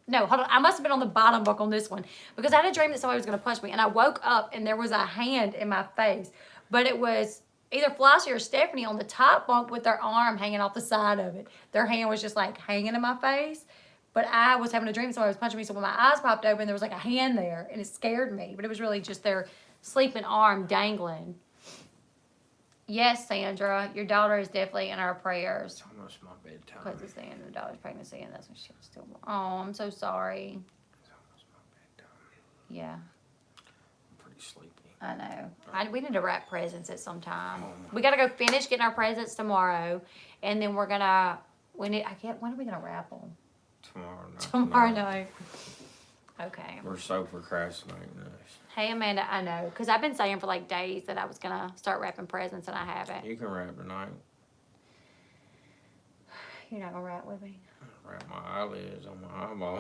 No, hold on. I must have been on the bottom bunk on this one because I had a dream that somebody was going to punch me, and I woke up and there was a hand in my face, but it was either Flossie or Stephanie on the top bunk with their arm hanging off the side of it. Their hand was just like hanging in my face, but I was having a dream somebody was punching me, so when my eyes popped open, there was like a hand there, and it scared me, but it was really just their sleeping arm dangling. Yes, Sandra, your daughter is definitely in our prayers. It's almost my bedtime. Because it's the end of the daughter's pregnancy, and that's when she was still. Oh, I'm so sorry. It's almost my bedtime. Yeah, I'm pretty sleepy. I know. We need to wrap presents at some time. Oh. We gotta go finish getting our presents tomorrow, and then we're gonna. When are we gonna wrap them? Tomorrow night. Tomorrow night. Okay. We're so procrastinating this. Hey Amanda, I know, cause I've been saying for like days that I was gonna start wrapping presents, and I haven't. You can wrap tonight. You're not gonna wrap with me. Wrap my eyelids on my eyeball.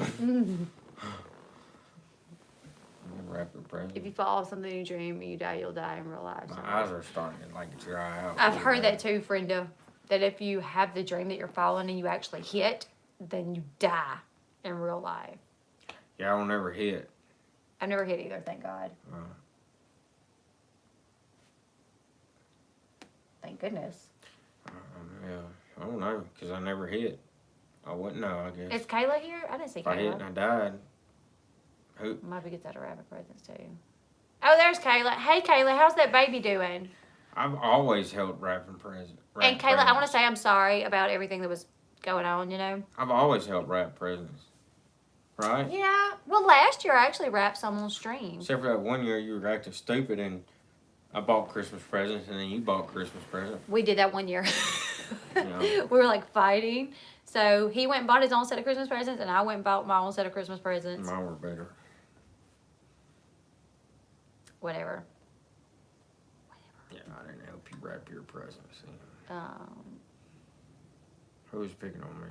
Wrap your present. If you fall off something in your dream and you die, you'll die in real life. My eyes are starting to like dry out. I've heard that too, Brenda. That if you have the dream that you're falling and you actually hit, then you die in real life. Yeah, I don't ever hit. I've never hit either, thank God. Thank goodness. Yeah, I don't know, because I never hit. I wouldn't know, I guess. Is Kayla here? I didn't see If I hit and Kayla. I died, who? Maybe gets out of rabbit presents too. Oh, there's Kayla. Hey, Kayla, how's that baby doing? I've always held wrapping presents. And Kayla, I want to say I'm sorry about everything that was going on, you know? I've always held wrap presents. Right? Yeah. Well, last year I actually wrapped some on stream. Except for that one year you were acting stupid and I bought Christmas presents and then you bought Christmas presents. We did that one year. Yeah. We were like fighting. So he went and bought his own set of Christmas presents, and I went and bought my own set of Christmas presents. Mine were better. Whatever. Yeah, I didn't help you wrap your presents. Um, Who was picking on me?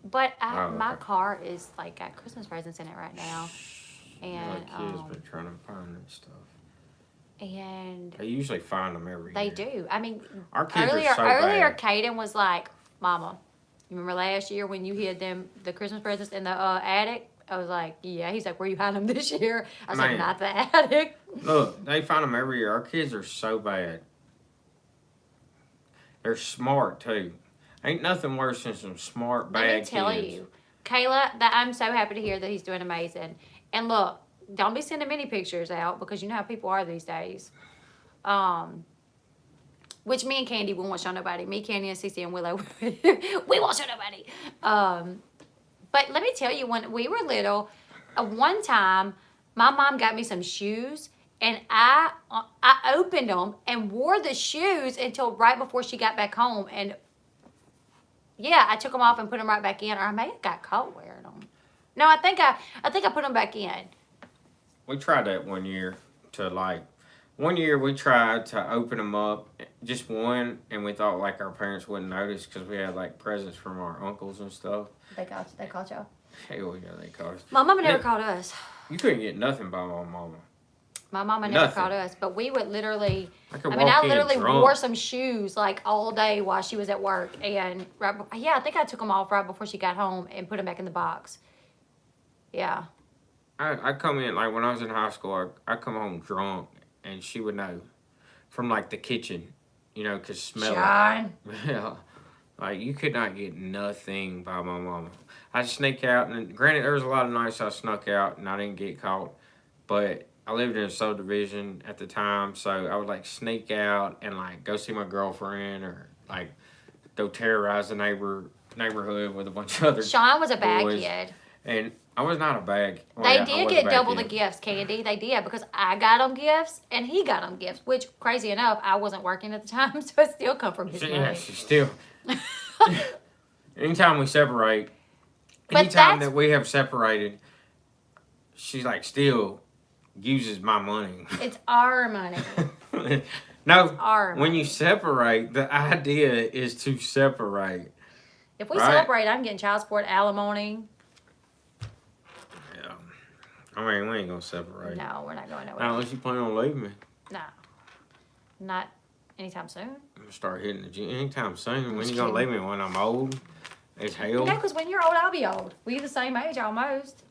but Oh, my okay. car is like got Christmas presents in it right now, and My kids been trying to find that stuff. and They usually find them every they year. do. I mean, Our kids earlier are so earlier, bad. Caden was like, "Mama, you remember last year when you hid them the Christmas presents in the attic?" I was like, "Yeah." He's like, "Where you hide them this year?" I was like, Man. "Not the attic." Look, they find them every year. Our kids are so bad. They're smart too. Ain't nothing worse than some smart bad Let me tell kids. you, Kayla, that I'm so happy to hear that he's doing amazing. And look, don't be sending many pictures out because you know how people are these days. Which me and Candy we won't show nobody. Me, Candy, and Cece and Willow, we won't show nobody. But let me tell you, when we were little, one time my mom got me some shoes. And I opened them and wore the shoes until right before she got back home. And yeah, I took them off and put them right back in. Or I may have got caught wearing them. No, I think I put them back in. We tried that one year one year we tried to open them up, just one, and we thought like our parents wouldn't notice because we had like presents from our uncles and stuff. They caught y'all. Hell yeah, they caught us. My mama never caught us. You couldn't get nothing by my mama. My mama never Nothing. caught us, but we would literally. I could I mean, walk I in literally drunk. wore some shoes like all day while she was at work, and I think I took them off right before she got home and put them back in the box. Yeah. I come in, like when I was in high school, I come home drunk, and she would know from like the kitchen, you know, cause smell John. it. Yeah. Like you could not get nothing by my mama. I'd sneak out, and granted, there was a lot of nights I snuck out and I didn't get caught, but I lived in a subdivision at the time, so I would like sneak out and like go see my girlfriend or like go terrorize the neighborhood with a bunch of other Sean was a bad boys. kid. And I was not a bag. Well, They yeah, I did was a get bad double kid. the gifts, Candy. They did because I got them gifts and he got them gifts. Which, crazy enough, I wasn't working at the time, so it still come from his Yeah, money. she still. Anytime we separate, But anytime that's- that we have separated, she's like still uses my money. It's our money. No, Our when you money. separate, the idea is to separate. If we Right. separate, I'm getting child support, alimony. Yeah. I mean, we ain't gonna separate. No, we're not going Not nowhere. unless you plan on leaving me. No. Not anytime soon. I'm gonna start hitting the gym anytime soon. When just you gonna kidding. leave me? When I'm old Is hell? Okay, because when you're old, I'll be old. We the same age almost.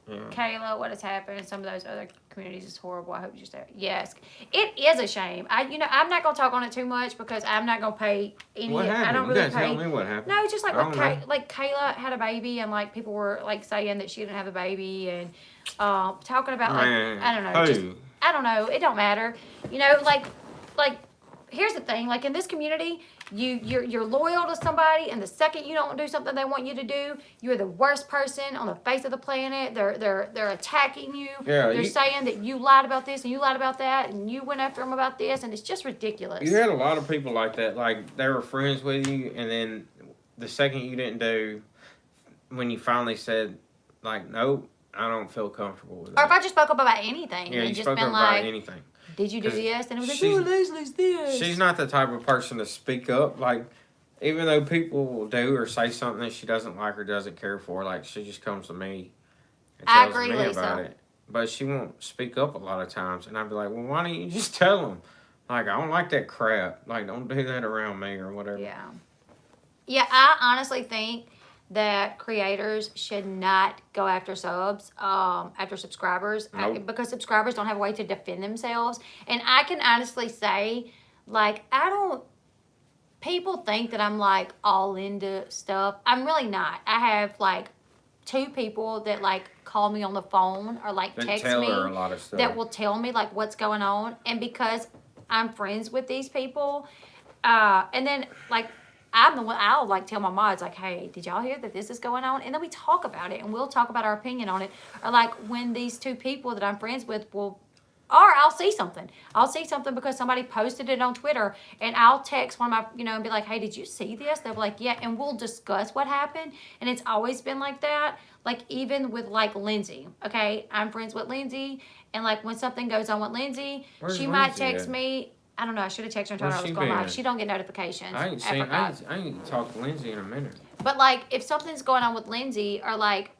Yeah. Kayla, what has happened in some of those other communities is horrible. I hope you say yes. It is a shame. I'm not gonna talk on it too much because I'm not gonna pay any. What happened? I don't You really gotta tell pay. me what happened. No, just like I with don't know. like Kayla had a baby and like people were like saying that she didn't have a baby and talking about like Man, I don't know. who? Just I don't know. It don't matter. You know, like here's the thing. Like in this community, you're loyal to somebody, and the second you don't do something they want you to do, you're the worst person on the face of the planet. They're attacking you. Yeah, They're saying that you lied about this and you lied about that, and you went after them about this, and it's just ridiculous. You had a lot of people like that. Like they were friends with you, and then the second you didn't do, when you finally said, like, nope, I don't feel comfortable with it. Or if I just spoke up about anything, yeah, and you just spoke been up about like, anything. did you do 'Cause this? And it was like, she's- oh, Leslie's this. She's not the type of person to speak up. Like, even though people will do or say something that she doesn't like or doesn't care for, like, she just comes to me and I tells agree, me Lisa. about it. But she won't speak up a lot of times. And I'd be like, well, why don't you just tell them? Like, I don't like that crap. Like, don't do that around me or whatever. Yeah. Yeah, I honestly think that creators should not go after subs, after subscribers, Nope. because subscribers don't have a way to defend themselves. And I can honestly say, like, people think that I'm like all into stuff. I'm really not. I have like 2 people that like call me on the phone or like They text tell me her a lot of stuff. that will tell me like what's going on. And because I'm friends with these people, and then like I'm the one, I'll like tell my mods like, hey, did y'all hear that this is going on? And then we talk about it and we'll talk about our opinion on it. Or like when these 2 people that I'm friends with will, or I'll see something. I'll see something because somebody posted it on Twitter, and I'll text one of my, and be like, hey, did you see this? They'll be like, yeah, and we'll discuss what happened. And it's always been like that. Like even with like Lindsay, okay? I'm friends with Lindsay, and like when something goes on with Lindsay, Where's she might Lindsay text at? me. I don't know. I should have texted her and told her I Where's was she going live. been? She don't get notifications. I ain't seen. I ain't talked to Lindsay in a minute. But like, if something's going on with Lindsay, or like,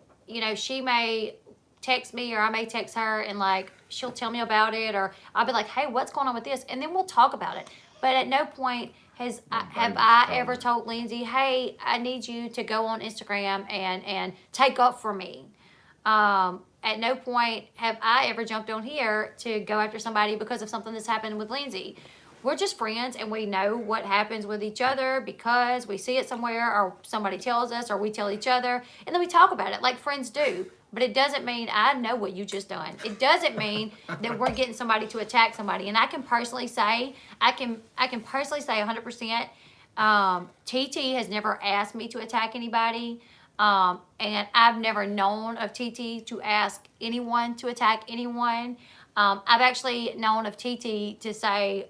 she may text me, or I may text her, and like, she'll tell me about it, or I'll be like, hey, what's going on with this? And then we'll talk about it. But at no point have I ever told Lindsay, hey, I need you to go on Instagram and take up for me. At no point have I ever jumped on here to go after somebody because of something that's happened with Lindsay. We're just friends, and we know what happens with each other because we see it somewhere, or somebody tells us, or we tell each other, and then we talk about it like friends do. But it doesn't mean I know what you just done. It doesn't mean that we're getting somebody to attack somebody. And I can personally say, 100%, TT has never asked me to attack anybody. And I've never known of TT to ask anyone to attack anyone. I've actually known of TT to say,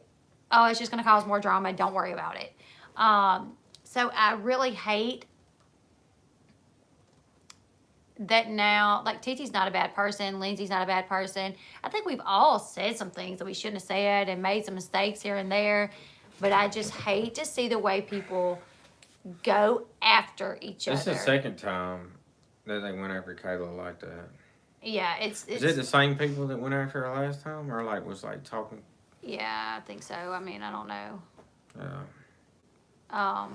oh, it's just going to cause more drama. Don't worry about it. So I really hate that now, like, TT's not a bad person. Lindsay's not a bad person. I think we've all said some things that we shouldn't have said and made some mistakes here and there. But I just hate to see the way people go after each other. This is the second time that they went after Kayla like that. Yeah, it's Is it the same people that went after her last time, or like was like talking? Yeah, I think so. I mean, I don't know. Yeah.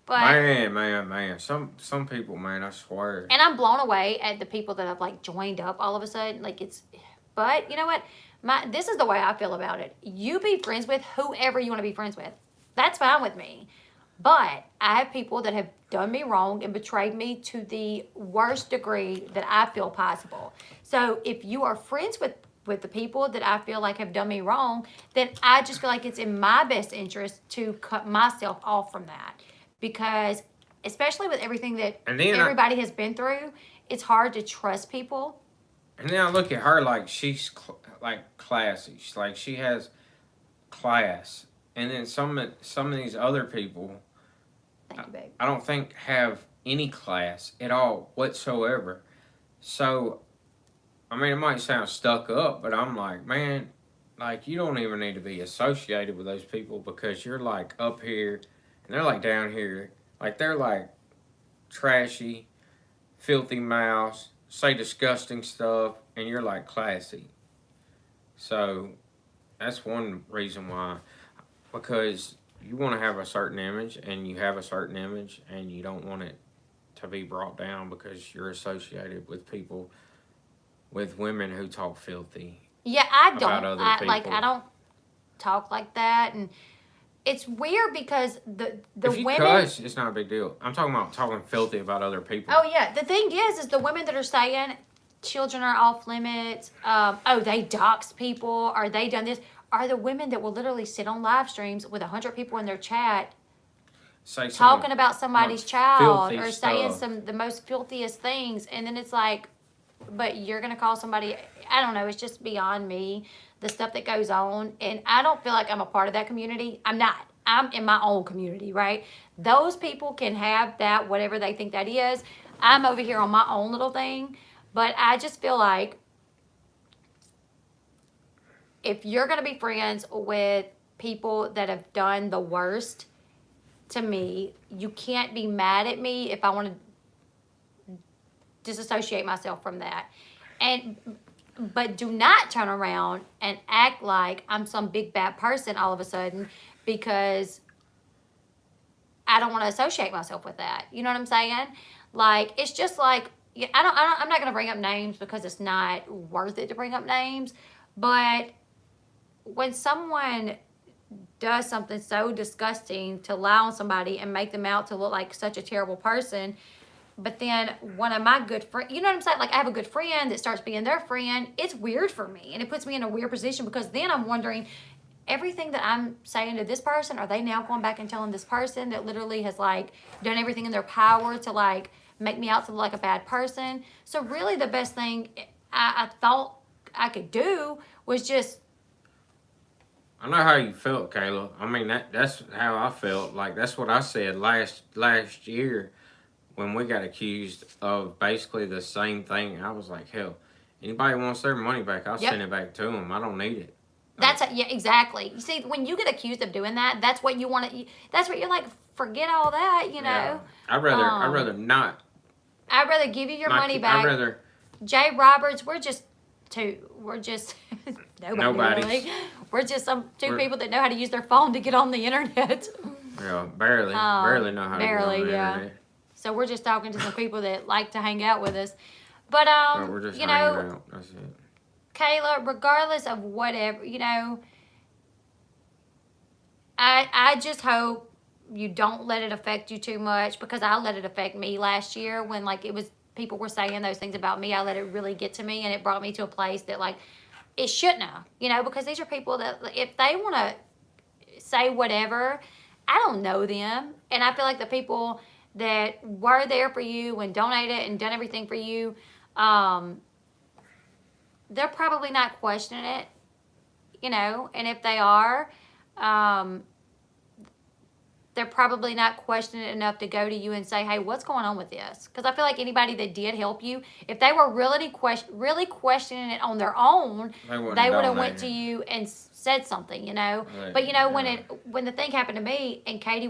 But Man. Some people, man, I swear. and I'm blown away at the people that have like joined up all of a sudden. Like but you know what? This is the way I feel about it. You be friends with whoever you want to be friends with. That's fine with me. But I have people that have done me wrong and betrayed me to the worst degree that I feel possible. So if you are friends with the people that I feel like have done me wrong, then I just feel like it's in my best interest to cut myself off from that. Because especially with everything that everybody has been through, it's hard to trust people. And then I look at her like she's like classy. She's like she has class. And then some of these other people, Thank you, babe. I don't think have any class at all whatsoever. So, I mean, it might sound stuck up, but I'm like, man, like you don't even need to be associated with those people because you're like up here and they're like down here. Like they're like trashy, filthy mouths, say disgusting stuff, and you're like classy. So, that's one reason why. Because you want to have a certain image, and you have a certain image, and you don't want it to be brought down because you're associated with people, with women who talk filthy. Yeah, I About don't. other I people. don't talk like that, and it's weird because the If you women. cuss, it's not a big deal. I'm talking about talking filthy about other people. Oh yeah, the thing is the women that are saying children are off limits. Oh, they dox people, or they done this. Are the women that will literally sit on live streams with 100 people in their chat Say some talking about somebody's child filthy or saying stuff. the most filthiest things, and then it's like, but you're gonna call somebody. I don't know. It's just beyond me, the stuff that goes on, and I don't feel like I'm a part of that community. I'm not. I'm in my own community, right? Those people can have that, whatever they think that is. I'm over here on my own little thing, but I just feel like if you're gonna be friends with people that have done the worst to me, you can't be mad at me if I want to disassociate myself from that. And but do not turn around and act like I'm some big bad person all of a sudden because I don't want to associate myself with that. You know what I'm saying? Like it's just like I'm not going to bring up names because it's not worth it to bring up names, but when someone does something so disgusting to lie on somebody and make them out to look like such a terrible person, but then one of my good friends, you know what I'm saying? Like I have a good friend that starts being their friend. It's weird for me, and it puts me in a weird position because then I'm wondering, everything that I'm saying to this person, are they now going back and telling this person that literally has like done everything in their power to like make me out to look like a bad person? So really the best thing I thought I could do was just, I know how you felt, Kayla. I mean that's how I felt. Like that's what I said last year when we got accused of basically the same thing. I was like, hell, anybody wants their money back, I'll Yep. send it back to them. I don't need it. yeah, exactly. You see, when you get accused of doing that, that's what you want to, that's what you're like, forget all that, you know. Yeah. I'd rather not. I'd rather give you your money back. I'd rather Jay Roberts, we're just Nobody's. really. We're just two people that know how to use their phone to get on the internet. Yeah, barely know how to get on the internet. So we're just talking to some people that like to hang out with us. But We're just you hanging know, out. That's it. Kayla, regardless of whatever, you know, I just hope you don't let it affect you too much, because I let it affect me last year when like it was people were saying those things about me. I let it really get to me, and it brought me to a place that like it shouldn't have, you know, because these are people that if they want to say whatever, I don't know them, and I feel like the people that were there for you and donated and done everything for you, they're probably not questioning it, you know, and if they are, they're probably not questioning it enough to go to you and say, hey, what's going on with this? Because I feel like anybody that did help you, if they were really questioning it on their own, they would have went to you and said something, you know. Right. But you know, when the thing happened to me, and Katie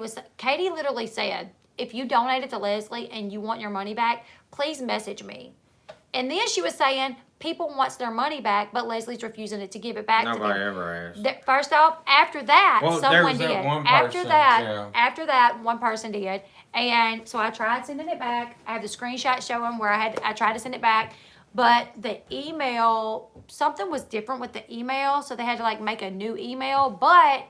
literally said, if you donated to Leslie and you want your money back, please message me. And then she was saying people wants their money back, but Leslie's refusing to give it back to them. Nobody ever asked. First off, after that, Well, there someone was that did. one After person, that, yeah. after that, one person did, and so I tried sending it back. I have the screenshot showing where I tried to send it back, but the email, something was different with the email, so they had to like make a new email, but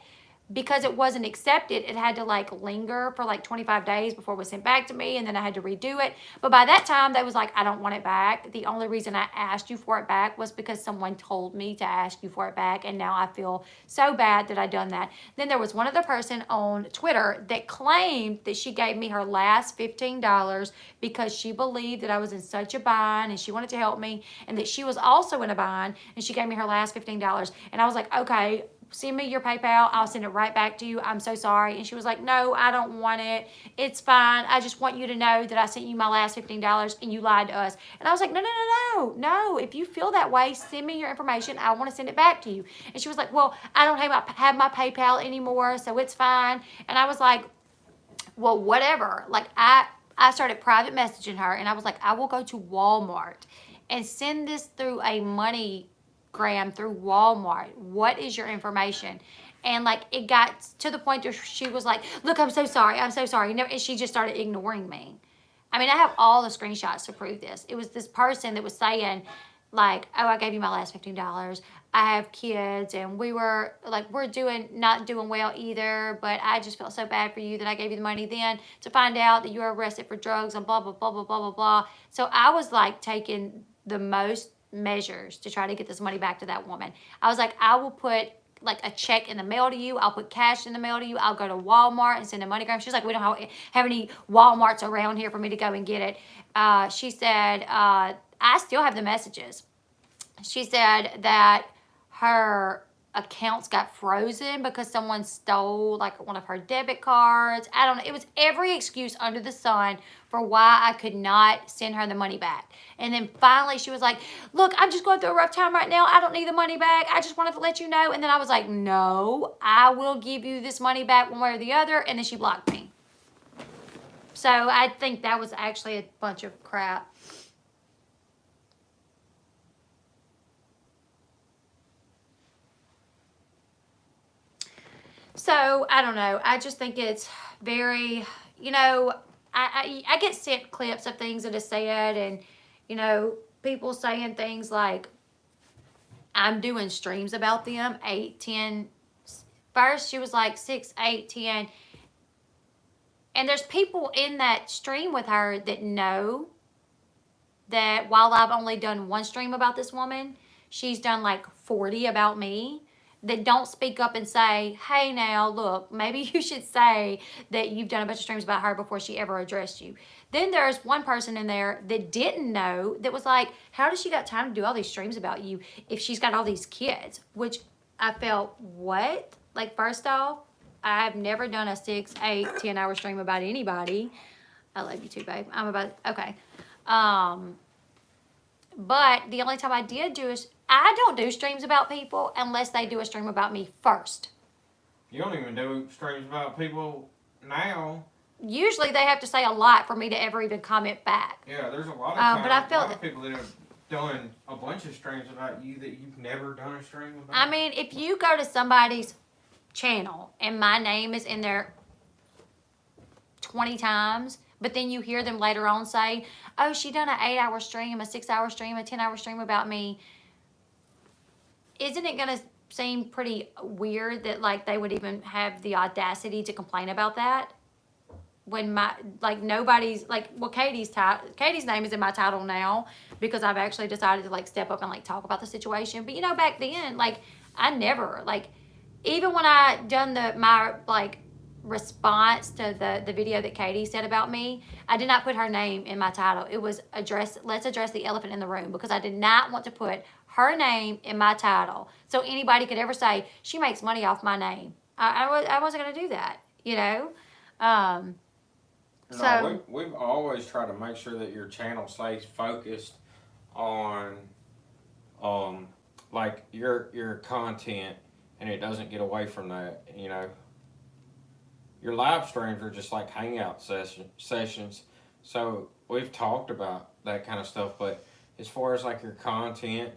because it wasn't accepted, it had to like linger for like 25 days before it was sent back to me, and then I had to redo it. But by that time, they was like, I don't want it back. The only reason I asked you for it back was because someone told me to ask you for it back, and now I feel so bad that I done that. Then there was one other person on Twitter that claimed that she gave me her last $15 because she believed that I was in such a bind and she wanted to help me, and that she was also in a bind, and she gave me her last $15. And I was like, okay, send me your PayPal. I'll send it right back to you. I'm so sorry. And she was like, no, I don't want it. It's fine. I just want you to know that I sent you my last $15 and you lied to us. And I was like, no. If you feel that way, send me your information. I want to send it back to you. And she was like, well, I don't have my PayPal anymore, so it's fine. And I was like, well, whatever. Like I started private messaging her, and I was like, I will go to Walmart and send this through a MoneyGram through Walmart. What is your information? And like it got to the point where she was like, look, I'm so sorry. And she just started ignoring me. I mean, I have all the screenshots to prove this. It was this person that was saying, like, oh, I gave you my last $15. I have kids, and we were, like, we're not doing well either, but I just felt so bad for you that I gave you the money then to find out that you were arrested for drugs and blah, blah, blah, blah, blah, blah, blah. So I was, like, taking the most measures to try to get this money back to that woman. I was like, I will put like a check in the mail to you. I'll put cash in the mail to you. I'll go to Walmart and send a MoneyGram. She's like, we don't have any Walmarts around here for me to go and get it. She said, I still have the messages. She said that her accounts got frozen because someone stole like one of her debit cards. I don't know. It was every excuse under the sun for why I could not send her the money back. And then finally she was like, look, I'm just going through a rough time right now. I don't need the money back. I just wanted to let you know. And then I was like, no, I will give you this money back one way or the other. And then she blocked me. So I think that was actually a bunch of crap. So, I don't know. I just think it's very, you know, I get sent clips of things that are said and, you know, people saying things like, I'm doing streams about them, 8, 10. First, she was like 6, 8, 10. And there's people in that stream with her that know that while I've only done one stream about this woman, she's done like 40 about me. That don't speak up and say, hey now, look, maybe you should say that you've done a bunch of streams about her before she ever addressed you. Then there's one person in there that didn't know, that was like, how does she got time to do all these streams about you if she's got all these kids? Which I felt, what? Like, first off, I've never done a 6, 8, 10 hour stream about anybody. I love you too, babe. Okay. But the only time I did do is, I don't do streams about people unless they do a stream about me first. You don't even do streams about people now. Usually they have to say a lot for me to ever even comment back. Yeah, there's a lot of times, but I felt a lot of people that have done a bunch of streams about you that you've never done a stream about. I mean, if you go to somebody's channel and my name is in there 20 times, but then you hear them later on say, oh, she done an 8-hour stream, a 6-hour stream, a 10-hour stream about me. Isn't it going to seem pretty weird that, like, they would even have the audacity to complain about that? When nobody's, like, well, Katie's name is in my title now because I've actually decided to, like, step up and, like, talk about the situation. But, you know, back then, like, I never, like, even when I done my response to the video that Katie said about me, I did not put her name in my title. It was let's address the elephant in the room, because I did not want to put her name in my title so anybody could ever say she makes money off my name. I wasn't going to do that, you know. No, we've always tried to make sure that your channel stays focused on like your content, and it doesn't get away from that, you know. Your live streams are just like hangout sessions. So we've talked about that kind of stuff, but as far as like your content,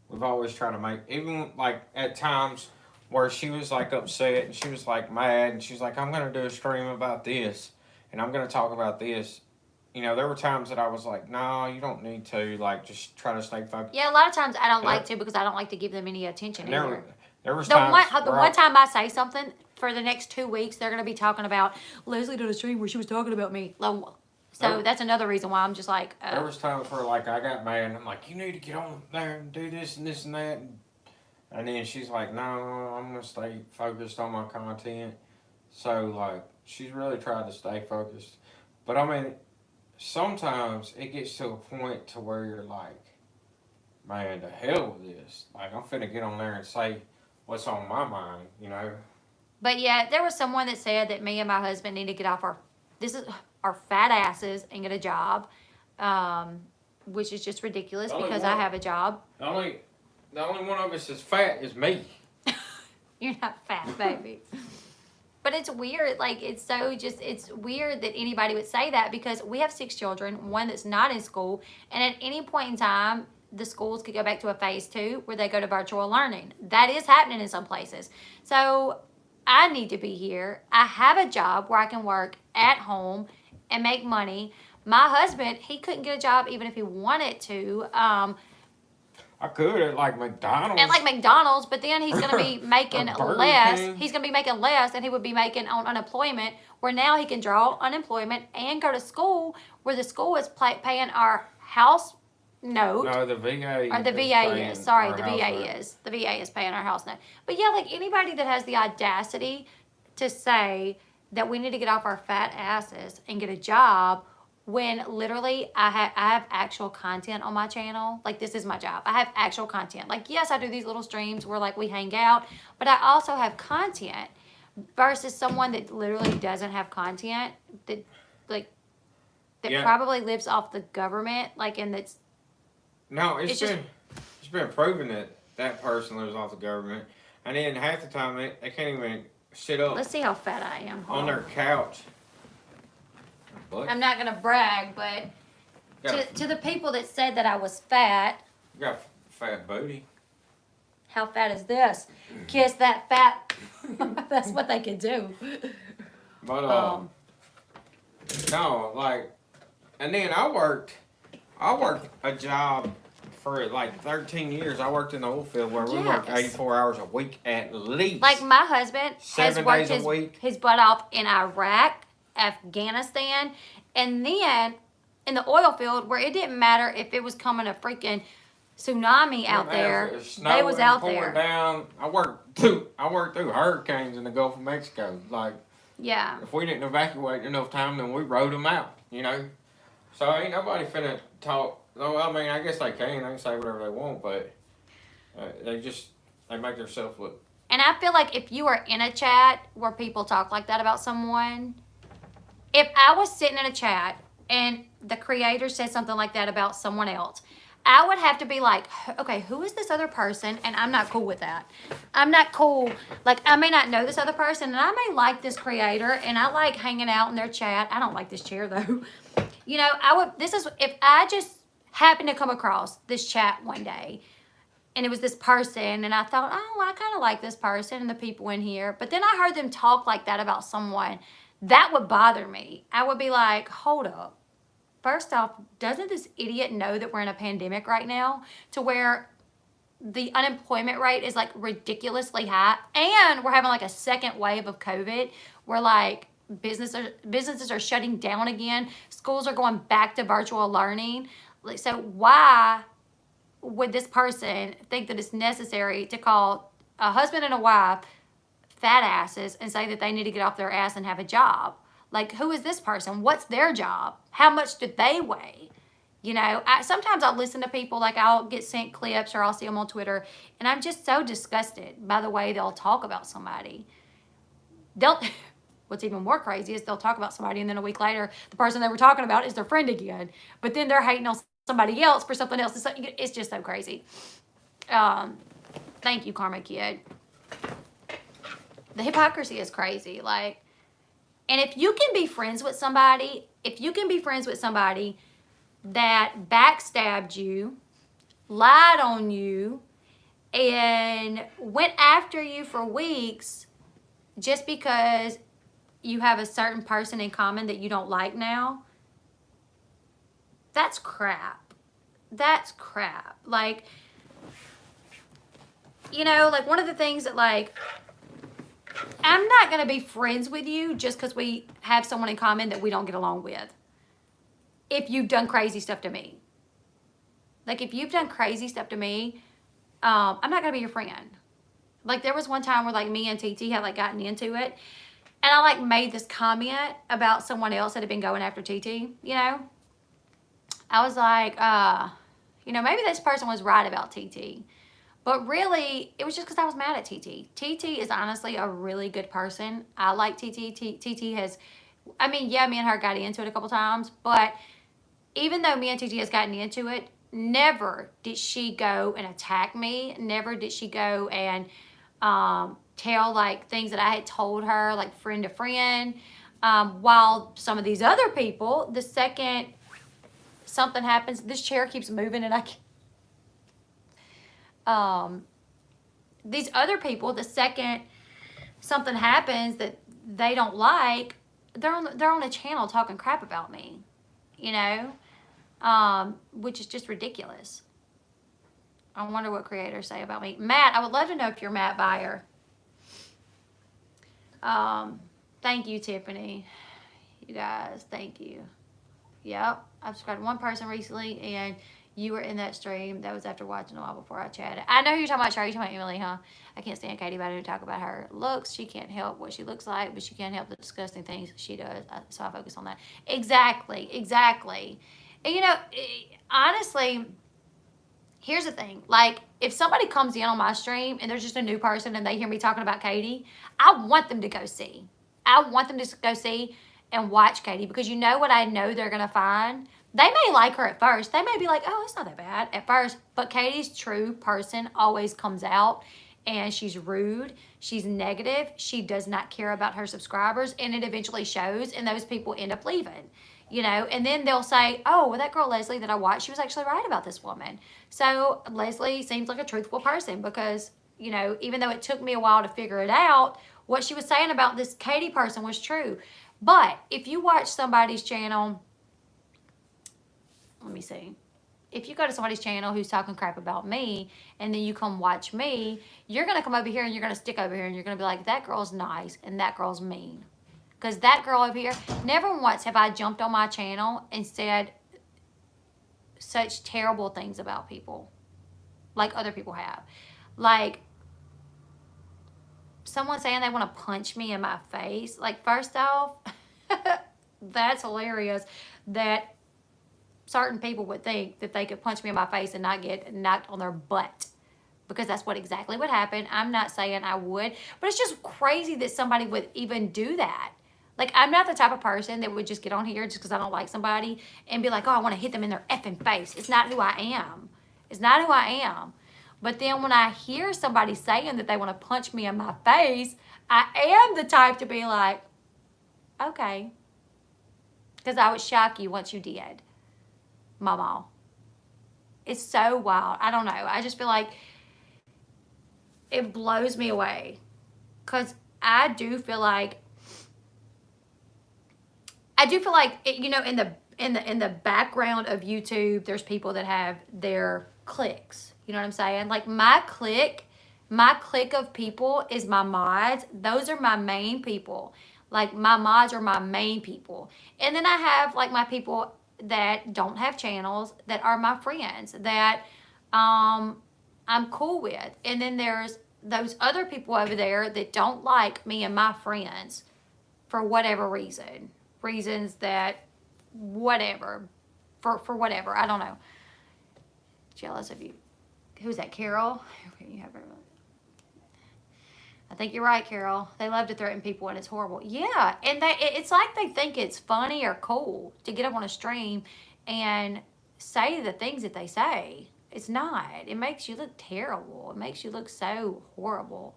we've always tried to make, even like at times where she was like upset and she was like mad and she's like, I'm going to do a stream about this and I'm going to talk about this. You know, there were times that I was like, no, you don't need to, like, just try to stay focused. Yeah, a lot of times I don't like to, because I don't like to give them any attention either. There was the one time I say something, for the next 2 weeks, they're going to be talking about, Leslie did a stream where she was talking about me. So that's another reason why I'm just like... There was times where, like, I got mad and I'm like, you need to get on there and do this and this and that. And then she's like, no, I'm going to stay focused on my content. So, like, she's really tried to stay focused. But, I mean, sometimes it gets to a point to where you're like, man, to hell with this. Like, I'm finna get on there and say what's on my mind, you know? But yeah, there was someone that said that me and my husband need to get off our fat asses and get a job, which is just ridiculous because I have a job. The only one of us that's fat is me. You're not fat, baby. But it's weird. Like, it's weird that anybody would say that, because we have 6 children, one that's not in school, and at any point in time, the schools could go back to a phase 2 where they go to virtual learning. That is happening in some places. So I need to be here. I have a job where I can work at home and make money. My husband, he couldn't get a job even if he wanted to. I could at like McDonald's. At like McDonald's, but then he's going to be making Burger less. King. He's going to be making less than he would be making on unemployment, where now he can draw unemployment and go to school, where the school is paying our house note. No, the VA. Or the VA is. Sorry, the VA is. The VA is paying our house note. But yeah, like anybody that has the audacity to say that we need to get off our fat asses and get a job, when literally I have actual content on my channel. Like, this is my job. I have actual content. Like, yes, I do these little streams where like we hang out, but I also have content, versus someone that literally doesn't have content, that probably lives off the government, like, and that's. No, it's been proven that that person lives off the government, and then half the time they can't even sit up. Let's see how fat I am. On their couch. What? I'm not gonna brag, but to the people that said that I was fat, You got fat booty. how fat is this? Kiss that fat. That's what they could do. But no, like, and then I worked a job for like 13 years. I worked in the oil field where we worked 84 hours a week at least. Like, my husband has 7 worked days a week. his butt off in Iraq, Afghanistan, and then in the oil field, where it didn't matter if it was coming a freaking tsunami out there, they was out there. Down. I worked through hurricanes in the Gulf of Mexico. Like, Yeah. if we didn't evacuate enough time, then we rode them out. You know, so ain't nobody finna talk. No, I mean, I guess they can say whatever they want, but they make themselves look. And I feel like if you are in a chat where people talk like that about someone, if I was sitting in a chat and the creator said something like that about someone else, I would have to be like, okay, who is this other person? And I'm not cool with that. I'm not cool. Like, I may not know this other person, and I may like this creator, and I like hanging out in their chat. I don't like this chair, though. You know, if I just happened to come across this chat one day, and it was this person, and I thought, oh, I kind of like this person and the people in here. But then I heard them talk like that about someone. That would bother me. I would be like, hold up. First off, doesn't this idiot know that we're in a pandemic right now, to where the unemployment rate is like ridiculously high, and we're having like a second wave of COVID where like businesses are shutting down again, schools are going back to virtual learning. Like, so why would this person think that it's necessary to call a husband and a wife fat asses and say that they need to get off their ass and have a job? Like, who is this person? What's their job? How much do they weigh? You know, sometimes I'll listen to people, like I'll get sent clips or I'll see them on Twitter, and I'm just so disgusted by the way they'll talk about somebody. What's even more crazy is they'll talk about somebody, and then a week later, the person they were talking about is their friend again. But then they're hating on somebody else for something else. It's just so crazy. Thank you, Karma Kid. The hypocrisy is crazy. Like, and if you can be friends with somebody, that backstabbed you, lied on you, and went after you for weeks just because you have a certain person in common that you don't like now, that's crap. That's crap. Like, you know, like one of the things that, like, I'm not going to be friends with you just because we have someone in common that we don't get along with. If you've done crazy stuff to me. Like, if you've done crazy stuff to me, I'm not going to be your friend. Like, there was one time where, like, me and TT had, like, gotten into it. And I, like, made this comment about someone else that had been going after TT, you know? I was like, you know, maybe this person was right about TT. But really, it was just because I was mad at TT. TT is honestly a really good person. I like TT. TT has, I mean, yeah, me and her got into it a couple times. But even though me and TT has gotten into it, never did she go and attack me. Never did she go and tell, like, things that I had told her, like, friend to friend. While some of these other people, the second something happens, this chair keeps moving and I can't. These other people, the second something happens that they don't like, they're on a channel talking crap about me, you know, which is just ridiculous. I wonder what creators say about me. Matt, I would love to know if you're Matt Buyer. Thank you, Tiffany. You guys, thank you. Yep, I've subscribed to one person recently, and you were in that stream. That was after watching a while before I chatted. I know who you're talking about, Sherry. You're talking about Emily, huh? I can't stand Katie, but I do talk about her looks. She can't help what she looks like, but she can't help the disgusting things she does. So I focus on that. Exactly. And you know, honestly, here's the thing. Like, if somebody comes in on my stream and there's just a new person and they hear me talking about Katie, I want them to go see. I want them to go see and watch Katie, because you know what I know they're going to find? They may like her at first. They may be like, oh, it's not that bad at first. But Katie's true person always comes out, and she's rude. She's negative. She does not care about her subscribers, and it eventually shows, and those people end up leaving. You know, and then they'll say, oh, well, that girl Leslie that I watched, she was actually right about this woman. So Leslie seems like a truthful person, because, you know, even though it took me a while to figure it out, what she was saying about this Katie person was true. But if you watch somebody's channel, let me see. If you go to somebody's channel who's talking crap about me, and then you come watch me, you're going to come over here and you're going to stick over here and you're going to be like, that girl's nice and that girl's mean. Because that girl over here, never once have I jumped on my channel and said such terrible things about people like other people have. Like, someone saying they want to punch me in my face. Like, first off, that's hilarious that certain people would think that they could punch me in my face and not get knocked on their butt, because that's what exactly would happen. I'm not saying I would, but it's just crazy that somebody would even do that. Like, I'm not the type of person that would just get on here just because I don't like somebody and be like, oh, I want to hit them in their effing face. It's not who I am. It's not who I am. But then when I hear somebody saying that they want to punch me in my face, I am the type to be like, okay. Because I would shock you once you did, mama. It's so wild. I don't know. I just feel like it blows me away. Because I do feel like, you know, in the background of YouTube, there's people that have their cliques. You know what I'm saying? Like, my clique of people is my mods. Those are my main people. Like, my mods are my main people. And then I have, like, my people that don't have channels that are my friends that I'm cool with. And then there's those other people over there that don't like me and my friends for whatever reason. Reasons that, whatever. For whatever. I don't know. Jealous of you. Who's that, Carol? I think you're right, Carol. They love to threaten people and it's horrible. Yeah, and it's like they think it's funny or cool to get up on a stream and say the things that they say. It's not. It makes you look terrible. It makes you look so horrible.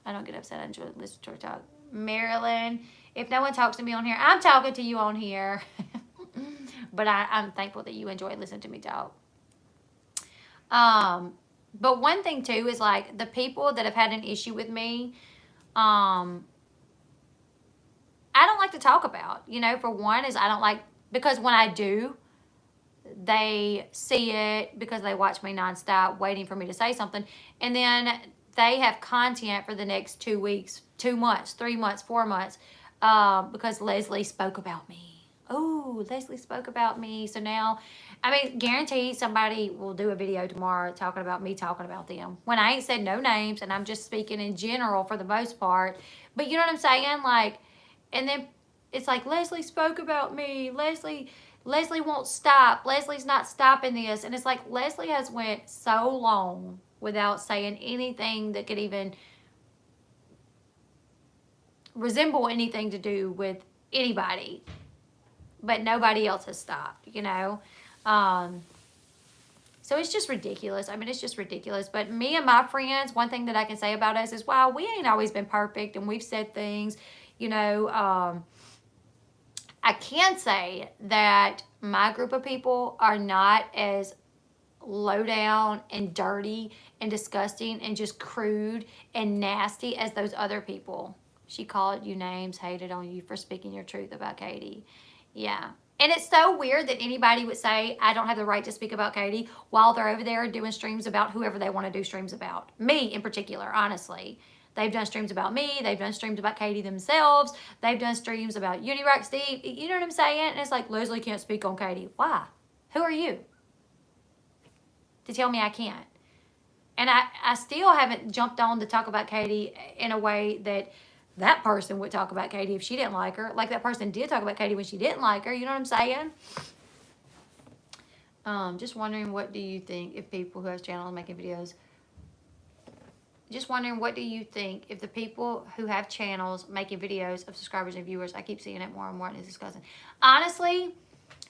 I don't get upset. I enjoy listening to her talk. Marilyn, if no one talks to me on here, I'm talking to you on here. But I'm thankful that you enjoy listening to me talk. But one thing too is, like, the people that have had an issue with me, I don't like to talk about. You know, for one is I don't like, because when I do, they see it because they watch me nonstop waiting for me to say something. And then they have content for the next 2 weeks, 2 months, 3 months, 4 months, because Leslie spoke about me. Oh, Leslie spoke about me. So now, I mean, guaranteed somebody will do a video tomorrow talking about me talking about them. When I ain't said no names and I'm just speaking in general for the most part. But you know what I'm saying? Like, and then it's like, Leslie spoke about me. Leslie won't stop. Leslie's not stopping this. And it's like, Leslie has went so long without saying anything that could even resemble anything to do with anybody. But nobody else has stopped, you know. So it's just ridiculous. I mean, it's just ridiculous. But me and my friends, one thing that I can say about us is, wow, we ain't always been perfect, and we've said things, you know. I can say that my group of people are not as low down and dirty and disgusting and just crude and nasty as those other people. She called you names, hated on you for speaking your truth about Katie. Yeah. And it's so weird that anybody would say, I don't have the right to speak about Katie while they're over there doing streams about whoever they want to do streams about. Me in particular, honestly. They've done streams about me. They've done streams about Katie themselves. They've done streams about Unirock Steve. You know what I'm saying? And it's like, Leslie can't speak on Katie. Why? Who are you to tell me I can't? And I still haven't jumped on to talk about Katie in a way that person would talk about Katie if she didn't like her. Like that person did talk about Katie when she didn't like her. You know what I'm saying? Just wondering, what do you think if people who have channels making videos... Just wondering, what do you think if the people who have channels making videos of subscribers and viewers, I keep seeing it more and more and it's disgusting. Honestly,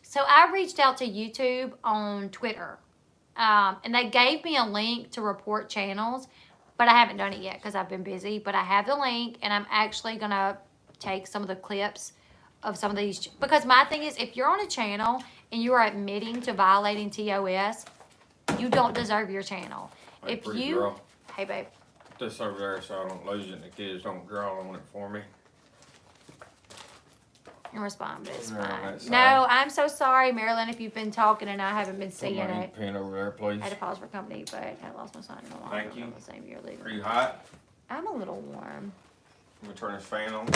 so I reached out to YouTube on Twitter. And they gave me a link to report channels, but I haven't done it yet because I've been busy. But I have the link, and I'm actually going to take some of the clips of some of these. Because my thing is, if you're on a channel and you are admitting to violating TOS, you don't deserve your channel. Hey, If pretty you... girl. Hey, babe. This over there so I don't lose it and the kids don't draw on it for me. And respond, but it's They're on fine. that side. No, I'm so sorry, Marilyn, if you've been talking and I haven't been Put seeing my it. ink pen over there, please. I had to pause for company, but I lost my sign in the lawn. Thank you. The same year leaving. Are you hot? I'm a little warm. I'm gonna turn this fan on.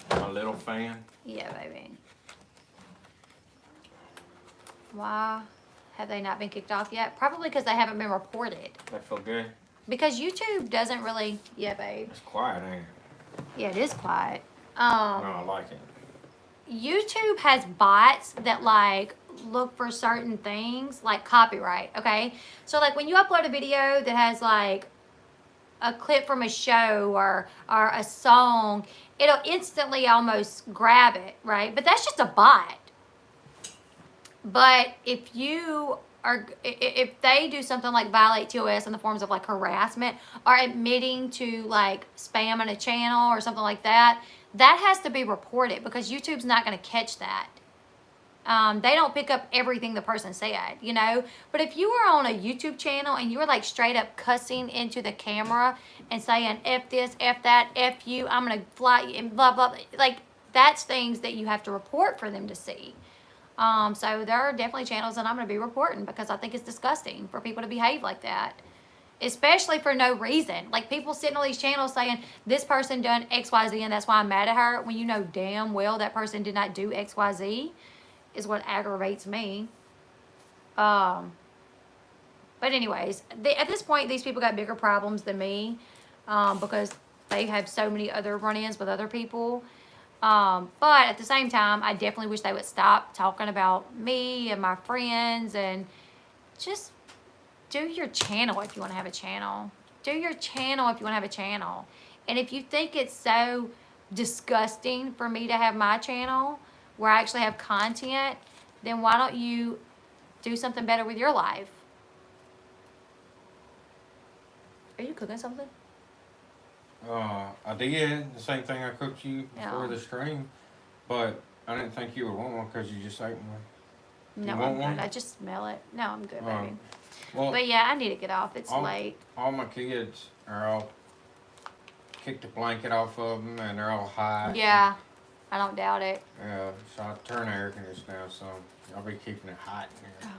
My little fan. Yeah, baby. Why have they not been kicked off yet? Probably because they haven't been reported. That feel good? Because YouTube doesn't really... Yeah, babe. It's quiet, ain't it? Yeah, it is quiet. No, I like it. YouTube has bots that like look for certain things like copyright, okay? So like when you upload a video that has like a clip from a show or a song, it'll instantly almost grab it, right? But that's just a bot. But if they do something like violate TOS in the forms of like harassment or admitting to like spam on a channel or something like that, that has to be reported because YouTube's not going to catch that. They don't pick up everything the person said, you know. But if you were on a YouTube channel and you were like straight up cussing into the camera and saying F this, F that, F you, I'm going to fly you and blah, blah, blah. Like that's things that you have to report for them to see. So there are definitely channels that I'm going to be reporting because I think it's disgusting for people to behave like that. Especially for no reason. Like people sitting on these channels saying, this person done XYZ and that's why I'm mad at her. When you know damn well that person did not do XYZ is what aggravates me. But anyways, at this point, these people got bigger problems than me because they have so many other run-ins with other people. But at the same time, I definitely wish they would stop talking about me and my friends and just do your channel if you want to have a channel. Do your channel if you want to have a channel. And if you think it's so disgusting for me to have my channel where I actually have content, then why don't you do something better with your life? Are you cooking something? I did the same thing I cooked you before Yeah. the stream, but I didn't think you would want one because you just ate one. No, You I'm want one? good. I just smell it. No, I'm good, baby. Well, But yeah, I need to get off. It's late. all my kids are all kicked the blanket off of them and they're all hot. Yeah, I don't doubt it. Yeah, so I turn the air conditioner down so I'll be keeping it hot in here.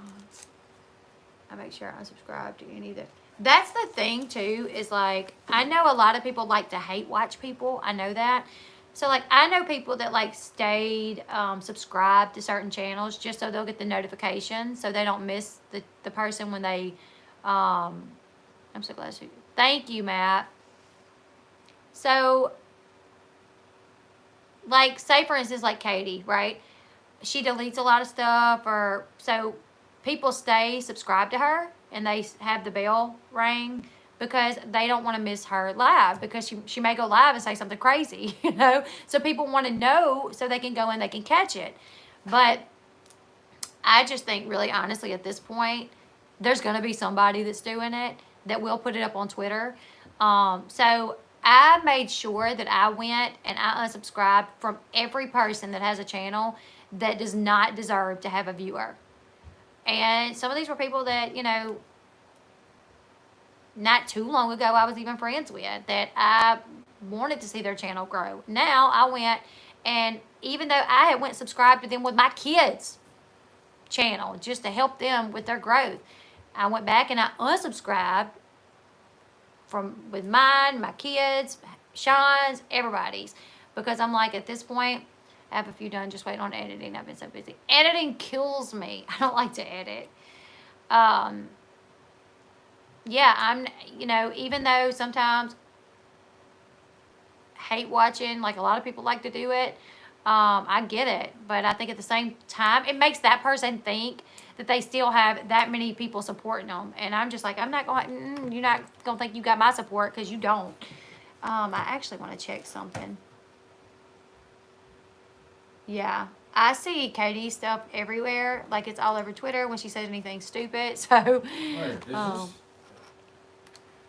I make sure I unsubscribe to any of that. That's the thing too, is like, I know a lot of people like to hate watch people. I know that. So like, I know people that like stayed subscribed to certain channels just so they'll get the notification so they don't miss the person when they, I'm so glad to, thank you, Matt. So like, say for instance, like Katie, right? She deletes a lot of stuff or so people stay subscribed to her and they have the bell ring because they don't want to miss her live because she may go live and say something crazy, you know? So people want to know so they can go and they can catch it. But I just think really honestly at this point, there's going to be somebody that's doing it that will put it up on Twitter. So I made sure that I went and I unsubscribed from every person that has a channel that does not deserve to have a viewer. And some of these were people that, you know, not too long ago I was even friends with, that I wanted to see their channel grow. Now I went, and even though I had went subscribed to them with my kids' channel just to help them with their growth, I went back and I unsubscribed with mine, my kids, Sean's, everybody's, because I'm like, at this point, I have a few done, just waiting on editing. I've been so busy. Editing kills me. I don't like to edit. Yeah, I'm, even though sometimes hate watching, like a lot of people like to do it, I get it. But I think at the same time, it makes that person think that they still have that many people supporting them. And I'm just like, I'm not going, you're not going to think you got my support, because you don't. I actually want to check something. Yeah. I see Katie's stuff everywhere. Like, it's all over Twitter when she says anything stupid. So, Wait,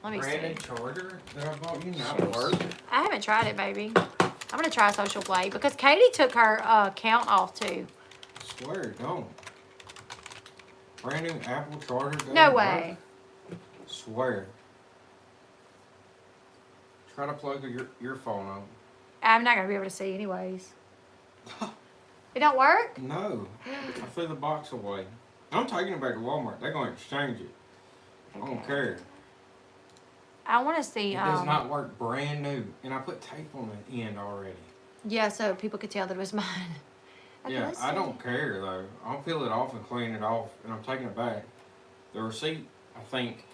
let me branded see. charger that I bought you not work? I haven't tried it, baby. I'm going to try Social Blade because Katie took her account off, too. I swear it don't. Brand new Apple charger doesn't No work? way. Swear. Try to plug your phone on. I'm not going to be able to see anyways. It don't work? No. I threw the box away. I'm taking it back to Walmart. They're going to exchange it. I don't care. I want to see. It does not work brand new. And I put tape on the end already. Yeah, so people could tell that it was mine. Okay, Yeah, let's I see. don't care though. I'll peel it off and clean it off, and I'm taking it back. The receipt, I think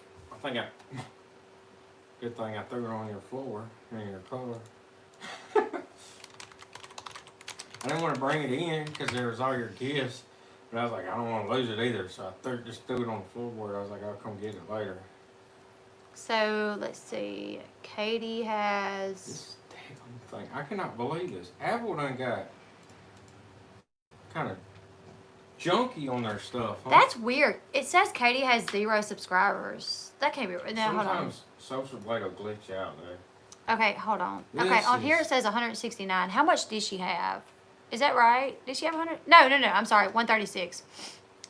good thing I threw it on your floor in your car. I didn't want to bring it in because there was all your gifts, but I was like, I don't want to lose it either, so I just threw it on the floorboard. I was like, I'll come get it later. So let's see. Katie has. This damn thing, I cannot believe this. Apple done got kind of junky on their stuff. Huh? That's weird. It says Katie has 0 subscribers. That can't be right. Now, hold on. Sometimes Social Blade will glitch out there. Okay, hold on. This Okay, on here it is- says 169. How much did she have? Is that right? Did she have 100? No. I'm sorry. 136.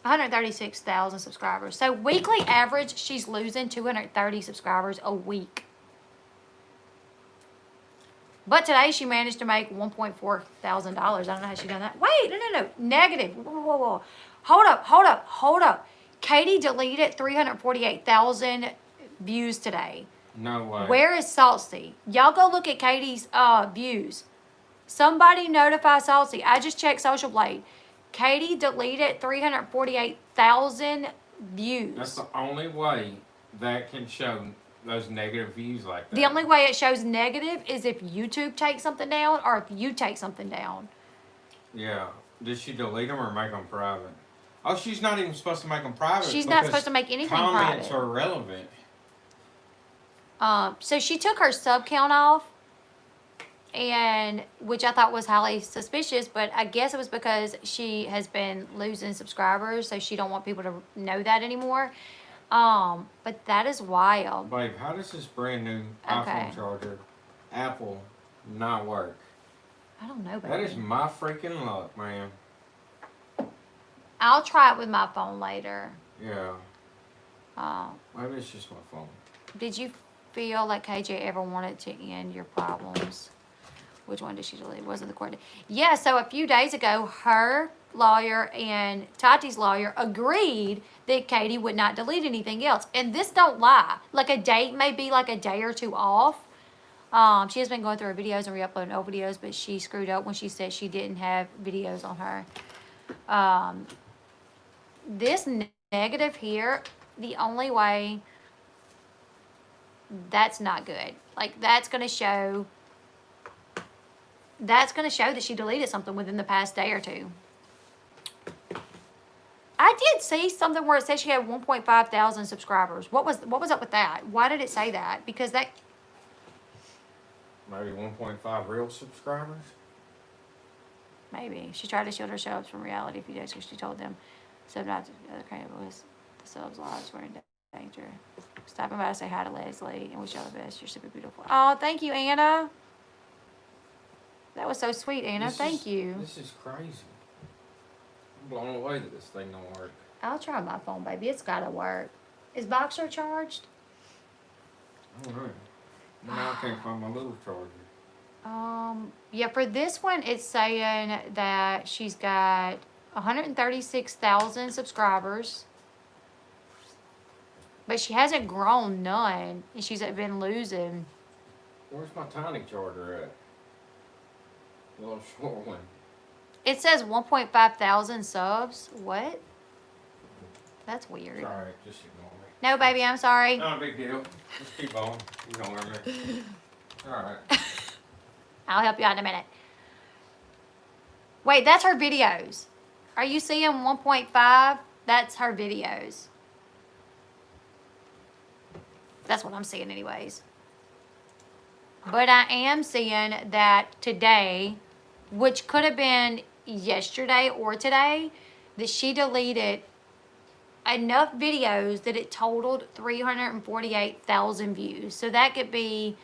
136,000 subscribers. So weekly average, she's losing 230 subscribers a week. But today she managed to make $1.4 thousand. I don't know how she done that. Wait, no. Negative. Whoa. Hold up. Katie deleted 348,000 views today. No way. Where is Salty? Y'all go look at Katie's views. Somebody notify Salty. I just checked Social Blade. Katie deleted 348,000 views. That's the only way that can show those negative views like that. The only way it shows negative is if YouTube takes something down or if you take something down. Yeah. Did she delete them or make them private? Oh, she's not even supposed to make them private. She's not supposed to make anything comments private. are irrelevant. So she took her sub count off, and which I thought was highly suspicious, but I guess it was because she has been losing subscribers, so she don't want people to know that anymore. But that is wild. Babe, how does this brand new Okay. iPhone charger, Apple, not work? I don't know, baby. That is my freaking luck, man. I'll try it with my phone later. Yeah. Um, Maybe it's just my phone. Did you feel like KJ ever wanted to end your problems? Which one did she delete? Was it the court? Yeah, so a few days ago, her lawyer and Tati's lawyer agreed that Katie would not delete anything else. And this don't lie. Like a date may be like a day or two off. She has been going through her videos and re-uploading old videos, but she screwed up when she said she didn't have videos on her. This negative here, the only way, that's not good. Like, that's going to show that she deleted something within the past day or two. I did see something where it said she had 1.5 thousand subscribers. What was up with that? Why did it say that? Because that... Maybe 1.5 real subscribers? Maybe. She tried to shield her subs from reality a few days ago. She told them sub not to the other kind of voice. The subs' lives were in danger. Stopping by to say hi to Leslie and wish you all the best. You're super beautiful. Oh, thank you, Anna. That was so sweet, Anna. Thank you. This is crazy. I'm blown away that this thing don't work. I'll try my phone, baby. It's gotta work. Is Boxer charged? I don't know. Now I can't find my little charger. Yeah, for this one, it's saying that she's got 136,000 subscribers, but she hasn't grown none, and she's been losing. Where's my tiny charger at? The little short one. It says 1.5 thousand subs. What? That's weird. Sorry, just ignore me. No, baby, I'm sorry. Not a big deal. Just keep on. Ignore me. Alright. I'll help you out in a minute. Wait, that's her videos. Are you seeing 1.5? That's her videos. That's what I'm seeing anyways. But I am seeing that today, which could have been yesterday or today, that she deleted enough videos that it totaled 348,000 views. So that could be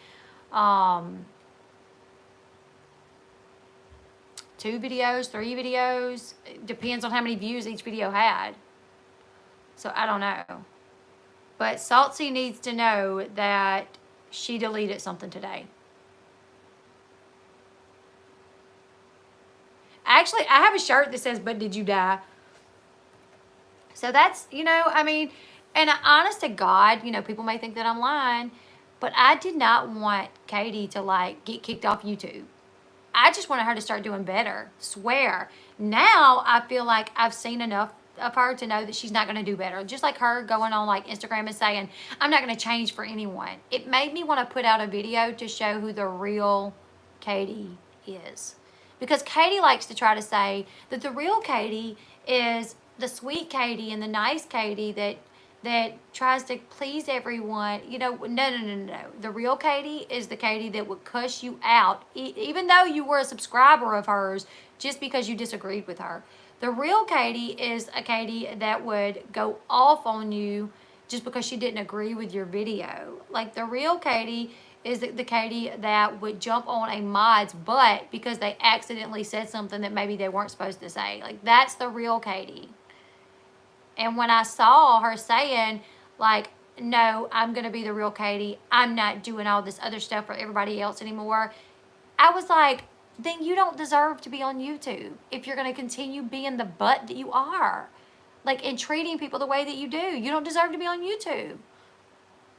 2 videos, 3 videos. It depends on how many views each video had. So I don't know. But Saltsy needs to know that she deleted something today. Actually, I have a shirt that says, "But did you die?" So that's, I mean, and honest to God, people may think that I'm lying, but I did not want Katie to get kicked off YouTube. I just wanted her to start doing better. Swear. Now I feel like I've seen enough of her to know that she's not going to do better. Just like her going on Instagram and saying, "I'm not going to change for anyone." It made me want to put out a video to show who the real Katie is. Because Katie likes to try to say that the real Katie is the sweet Katie and the nice Katie that tries to please everyone. No. The real Katie is the Katie that would cuss you out, even though you were a subscriber of hers, just because you disagreed with her. The real Katie is a Katie that would go off on you just because she didn't agree with your video. Like, the real Katie is the Katie that would jump on a mod's butt because they accidentally said something that maybe they weren't supposed to say. Like, that's the real Katie. And when I saw her saying, "No, I'm going to be the real Katie. I'm not doing all this other stuff for everybody else anymore," I was like, then you don't deserve to be on YouTube if you're going to continue being the butt that you are. And treating people the way that you do. You don't deserve to be on YouTube.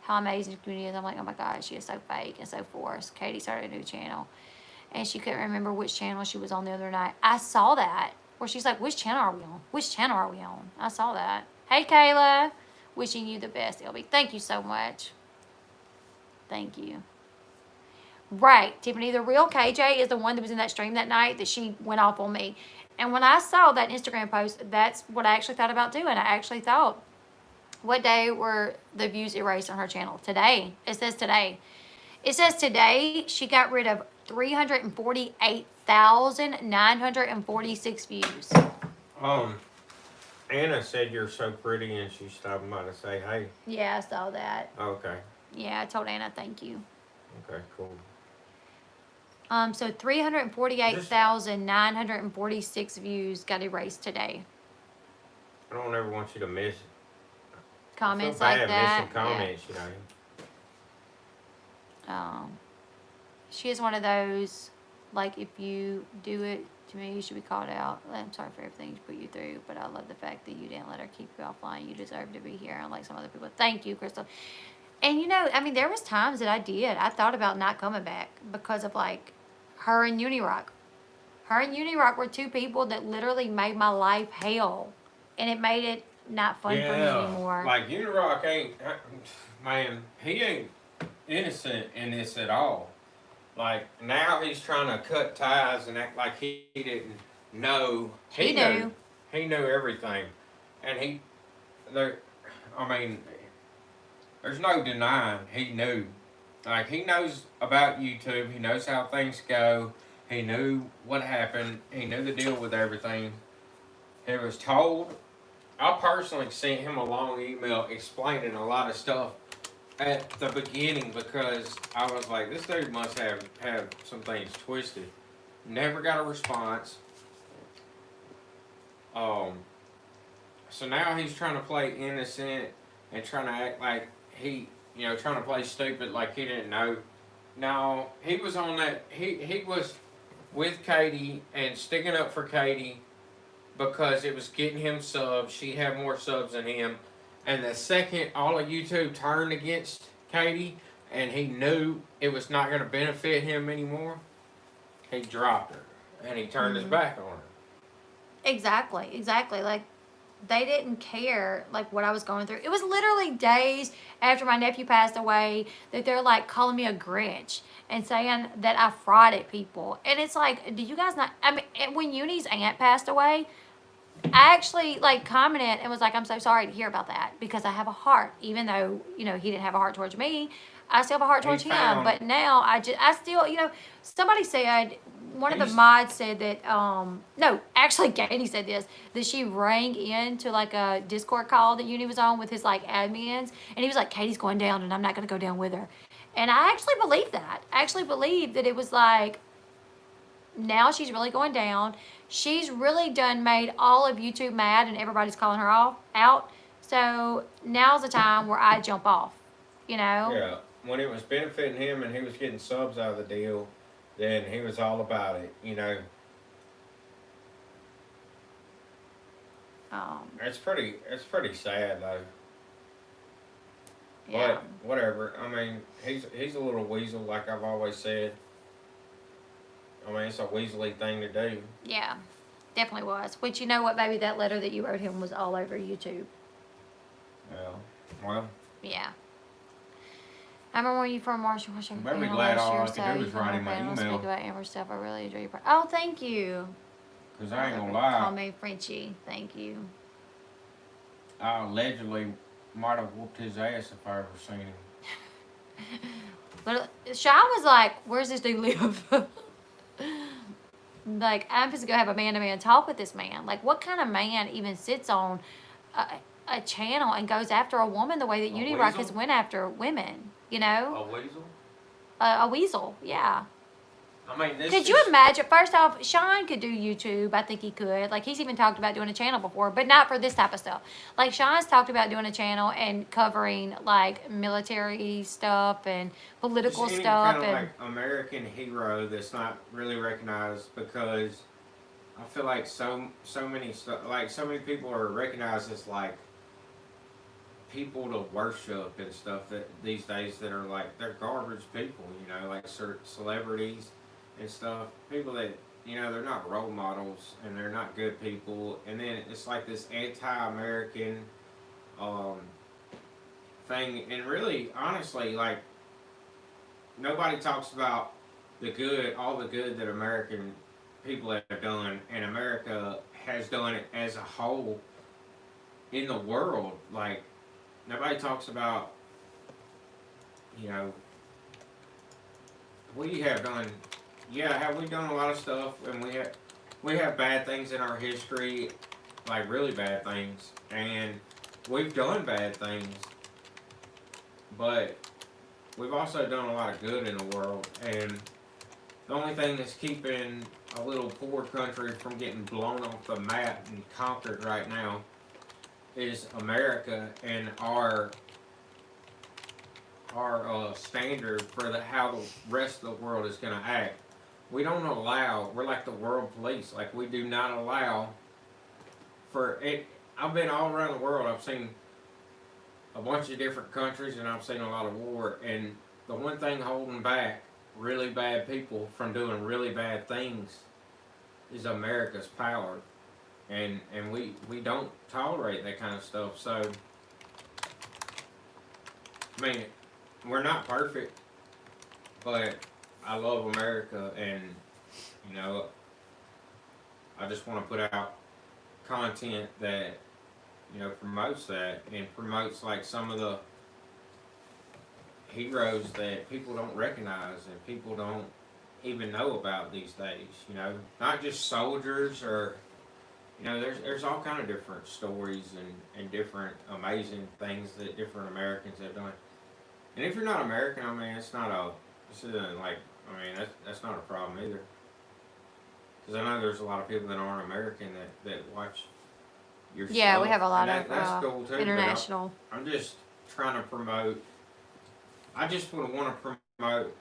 How amazing the community is. I'm like, oh my God, she is so fake and so forced. Katie started a new channel, and she couldn't remember which channel she was on the other night. I saw that. Where she's like, "Which channel are we on? Which channel are we on?" I saw that. Hey, Kayla. Wishing you the best, LB. Thank you so much. Thank you. Right, Tiffany, the real KJ is the one that was in that stream that night that she went off on me. And when I saw that Instagram post, that's what I actually thought about doing. I actually thought, what day were the views erased on her channel? Today. It says today. It says today she got rid of 348,946 views. Anna said you're so pretty and she's stopping by to say hey. Yeah, I saw that. Okay. Yeah, I told Anna thank you. Okay, cool. So 348,946 views got erased today. I don't ever want you to miss Comments I feel like bad that. missing comments, She is one of those, if you do it to me, you should be called out. I'm sorry for everything she put you through, but I love the fact that you didn't let her keep you offline. You deserve to be here, unlike some other people. Thank you, Crystal. And there was times that I did. I thought about not coming back because of her and Unirock. Her and Unirock were two people that literally made my life hell, and it made it not fun for me anymore. Unirock ain't, man, he ain't innocent in this at all. Now he's trying to cut ties and act like he didn't know. He knew. He knew everything. And there's no denying he knew. He knows about YouTube. He knows how things go. He knew what happened. He knew the deal with everything. He was told. I personally sent him a long email explaining a lot of stuff at the beginning because I was like, this dude must have some things twisted. Never got a response. So now he's trying to play innocent and trying to act like he, trying to play stupid like he didn't know No, he was on that. He was with Katie and sticking up for Katie because it was getting him subs. She had more subs than him. And the second all of YouTube turned against Katie and he knew it was not going to benefit him anymore, he dropped her and he turned his back on her. Exactly. Like, they didn't care like what I was going through. It was literally days after my nephew passed away that they're like calling me a Grinch and saying that I fraud at people. And it's like, do you guys not? I mean, when Uni's aunt passed away, I actually like commented and was like, I'm so sorry to hear about that because I have a heart, even though he didn't have a heart towards me. I still have a heart towards him. But now I still somebody said one of the mods said that no, actually Katie said this, that she rang into like a Discord call that Uni was on with his like admins, and he was like, Katie's going down and I'm not gonna go down with her. And I actually believe that. I actually believe that it was like, now she's really going down. She's really done made all of YouTube mad and everybody's calling her out. So now's the time where I jump off, Yeah, when it was benefiting him and he was getting subs out of the deal, then he was all about it. It's pretty sad though. Yeah. But whatever. I mean, he's a little weasel, like I've always said. I mean, it's a weaselly thing to do. Yeah, definitely was. Which, you know what, baby, that letter that you wrote him was all over YouTube. Yeah. Well. Yeah. I remember when you from Marshall. I'm very glad all I could do was write him my Speak email. about Amber stuff. I really enjoy your part. Oh, thank you. Because I ain't gonna Call lie, me Frenchie. Thank you. I allegedly might have whooped his ass if I ever seen him. But Sean was like, where's this dude live? Like, I'm supposed to go have a man-to-man talk with this man. Like, what kind of man even sits on a channel and goes after a woman the way that Unirock has went after women? A weasel? A weasel, yeah. I mean, this Could you imagine? First off, Sean could do YouTube. I think he could. Like, he's even talked about doing a channel before, but not for this type of stuff. Like, Sean's talked about doing a channel and covering, like, military stuff and political just any stuff. kind of like American hero that's not really recognized, because I feel like so many so many people are recognized as like people to worship and stuff that these days that are like, they're garbage people, like celebrities and stuff, people that they're not role models and they're not good people, and then it's like this anti-American thing, and really honestly, like, nobody talks about all the good that American people have done, and America has done it as a whole in the world. Like, nobody talks about, we have done, have we done a lot of stuff, and we have bad things in our history, like really bad things, and we've done bad things, but we've also done a lot of good in the world, and the only thing that's keeping a little poor country from getting blown off the map and conquered right now is America and our standard for how the rest of the world is going to act. We don't allow, we're like the world police, like we do not allow for it. I've been all around the world, I've seen a bunch of different countries, and I've seen a lot of war, and the one thing holding back really bad people from doing really bad things is America's power, and we don't tolerate that kind of stuff. So I mean, we're not perfect, but I love America, and I just want to put out content that promotes that, and promotes like some of the heroes that people don't recognize and people don't even know about these days. Not just soldiers, or there's all kind of different stories and different amazing things that different Americans have done. And if you're not American, I mean, that's not a problem either. Because I know there's a lot of people that aren't American that watch your stuff. Yeah, we have a lot of that's cool too, international. I'm just trying to promote. I just want to promote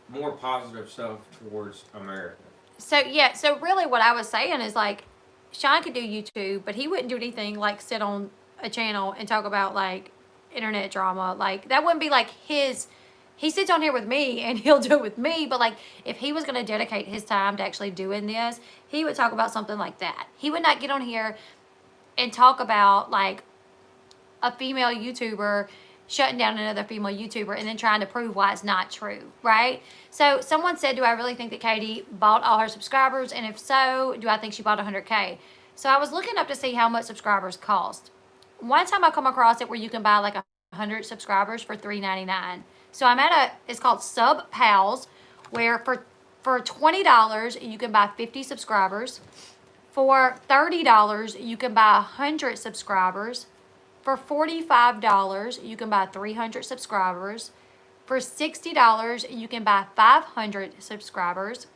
more positive stuff towards America. So yeah, so really what I was saying is like Sean could do YouTube, but he wouldn't do anything like sit on a channel and talk about like internet drama. Like that wouldn't be like his. He sits on here with me and he'll do it with me, but like if he was going to dedicate his time to actually doing this, he would talk about something like that. He would not get on here and talk about like a female YouTuber shutting down another female YouTuber and then trying to prove why it's not true, right? So someone said, do I really think that Katie bought all her subscribers? And if so, do I think she bought 100K? So I was looking up to see how much subscribers cost. One time I come across it where you can buy like 100 subscribers for $3.99. So I'm at it's called Sub Pals, where for $20 you can buy 50 subscribers. For $30 you can buy 100 subscribers. For $45, you can buy 300 subscribers. For $60, you can buy 500 subscribers.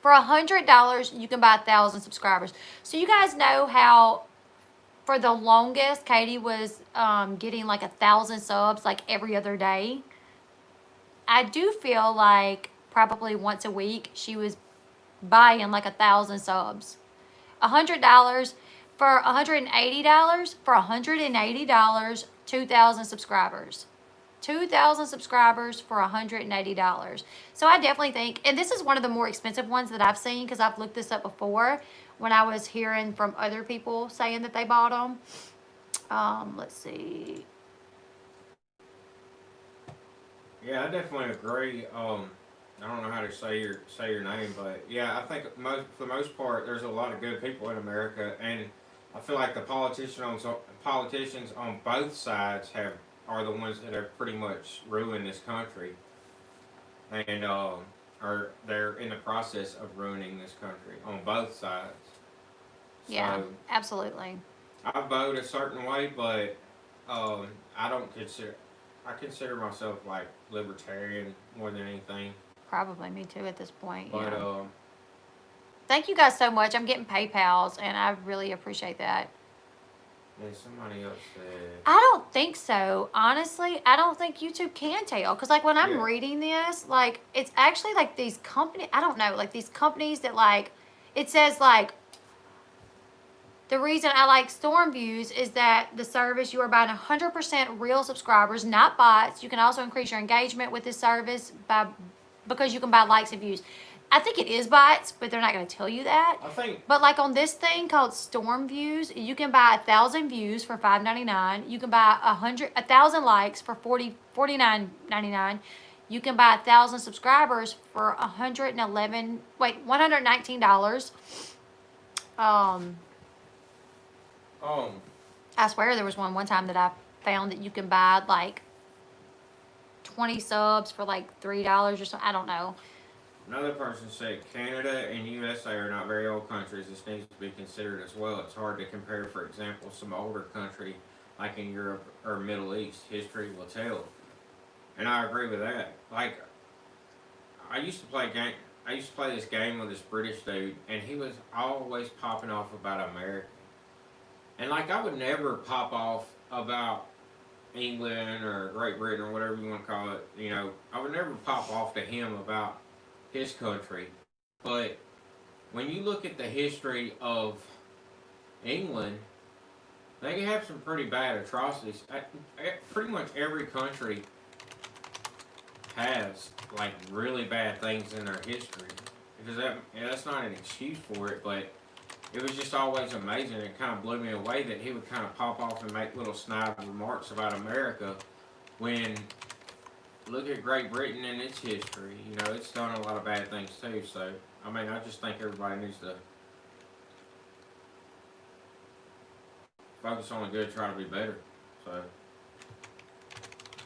For $100, you can buy 1,000 subscribers. So you guys know how for the longest, Katie was getting like 1,000 subs like every other day. I do feel like probably once a week she was buying like 1,000 subs. $100 for $180 for $180, 2,000 subscribers. 2,000 subscribers for $180. So I definitely think, and this is one of the more expensive ones that I've seen because I've looked this up before when I was hearing from other people saying that they bought them. Let's see. Yeah, I definitely agree. I don't know how to say your name, but yeah, I think for the most part, there's a lot of good people in America, and I feel like the politicians on both sides are the ones that have pretty much ruined this country, and they're in the process of ruining this country on both sides. Yeah, So absolutely. I vote a certain way, but I don't consider. I consider myself like libertarian more than anything. Probably me too at this point. But Yeah. Thank you guys so much. I'm getting PayPals, and I really appreciate that. yeah, somebody else said. I don't think so. Honestly, I don't think YouTube can tell. Because, like, when I'm Yeah. reading this, like, it's actually, like, these companies, I don't know, like, these companies that, like, it says, like, the reason I like Storm Views is that the service, you are buying 100% real subscribers, not bots. You can also increase your engagement with this service because you can buy likes and views. I think it is bots, but they're not going to tell you that. I think. But like on this thing called Storm Views, you can buy 1,000 views for $5.99. You can buy 1,000 likes for $49.99. You can buy 1,000 subscribers for $119. I swear there was one time that I found that you can buy like 20 subs for like $3 or something. I don't know. Another person said Canada and USA are not very old countries. This needs to be considered as well. It's hard to compare, for example, some older country like in Europe or Middle East. History will tell. And I agree with that. Like, I used to play this game with this British dude, and he was always popping off about America. And like, I would never pop off about England or Great Britain or whatever you want to call it. You know, I would never pop off to him about his country. But when you look at the history of England, they have some pretty bad atrocities. Pretty much every country has like really bad things in their history. Because that's not an excuse for it, but it was just always amazing. It kind of blew me away that he would kind of pop off and make little snide remarks about America when look at Great Britain and its history. You know, it's done a lot of bad things too. So, I mean, I just think everybody needs to focus on the good, try to be better. So,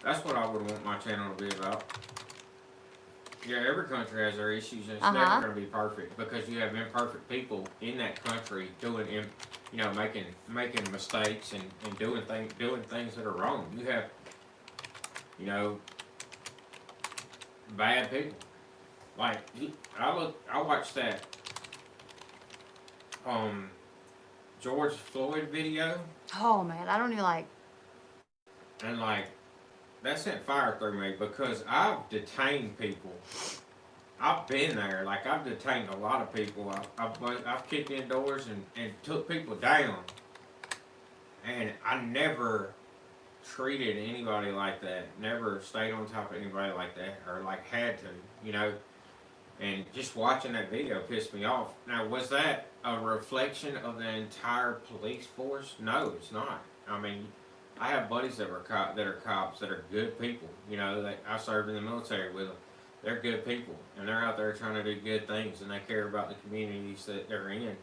that's what I would want my channel to be about. Yeah, every country has their issues, and it's never going to be perfect because you have imperfect people in that country doing, making mistakes and doing things that are wrong. You have, bad people. Like I watched that George Floyd video. Oh man, I don't even like. And like, that sent fire through me because I've detained people. I've been there. Like, I've detained a lot of people. I've kicked in doors and took people down. And I never treated anybody like that. Never stayed on top of anybody like that. Or, like, had to, you know. And just watching that video pissed me off. Now, was that a reflection of the entire police force? No, it's not. I mean, I have buddies that are cops that are good people. You know, that I served in the military with them. They're good people, and they're out there trying to do good things, and they care about the communities that they're in.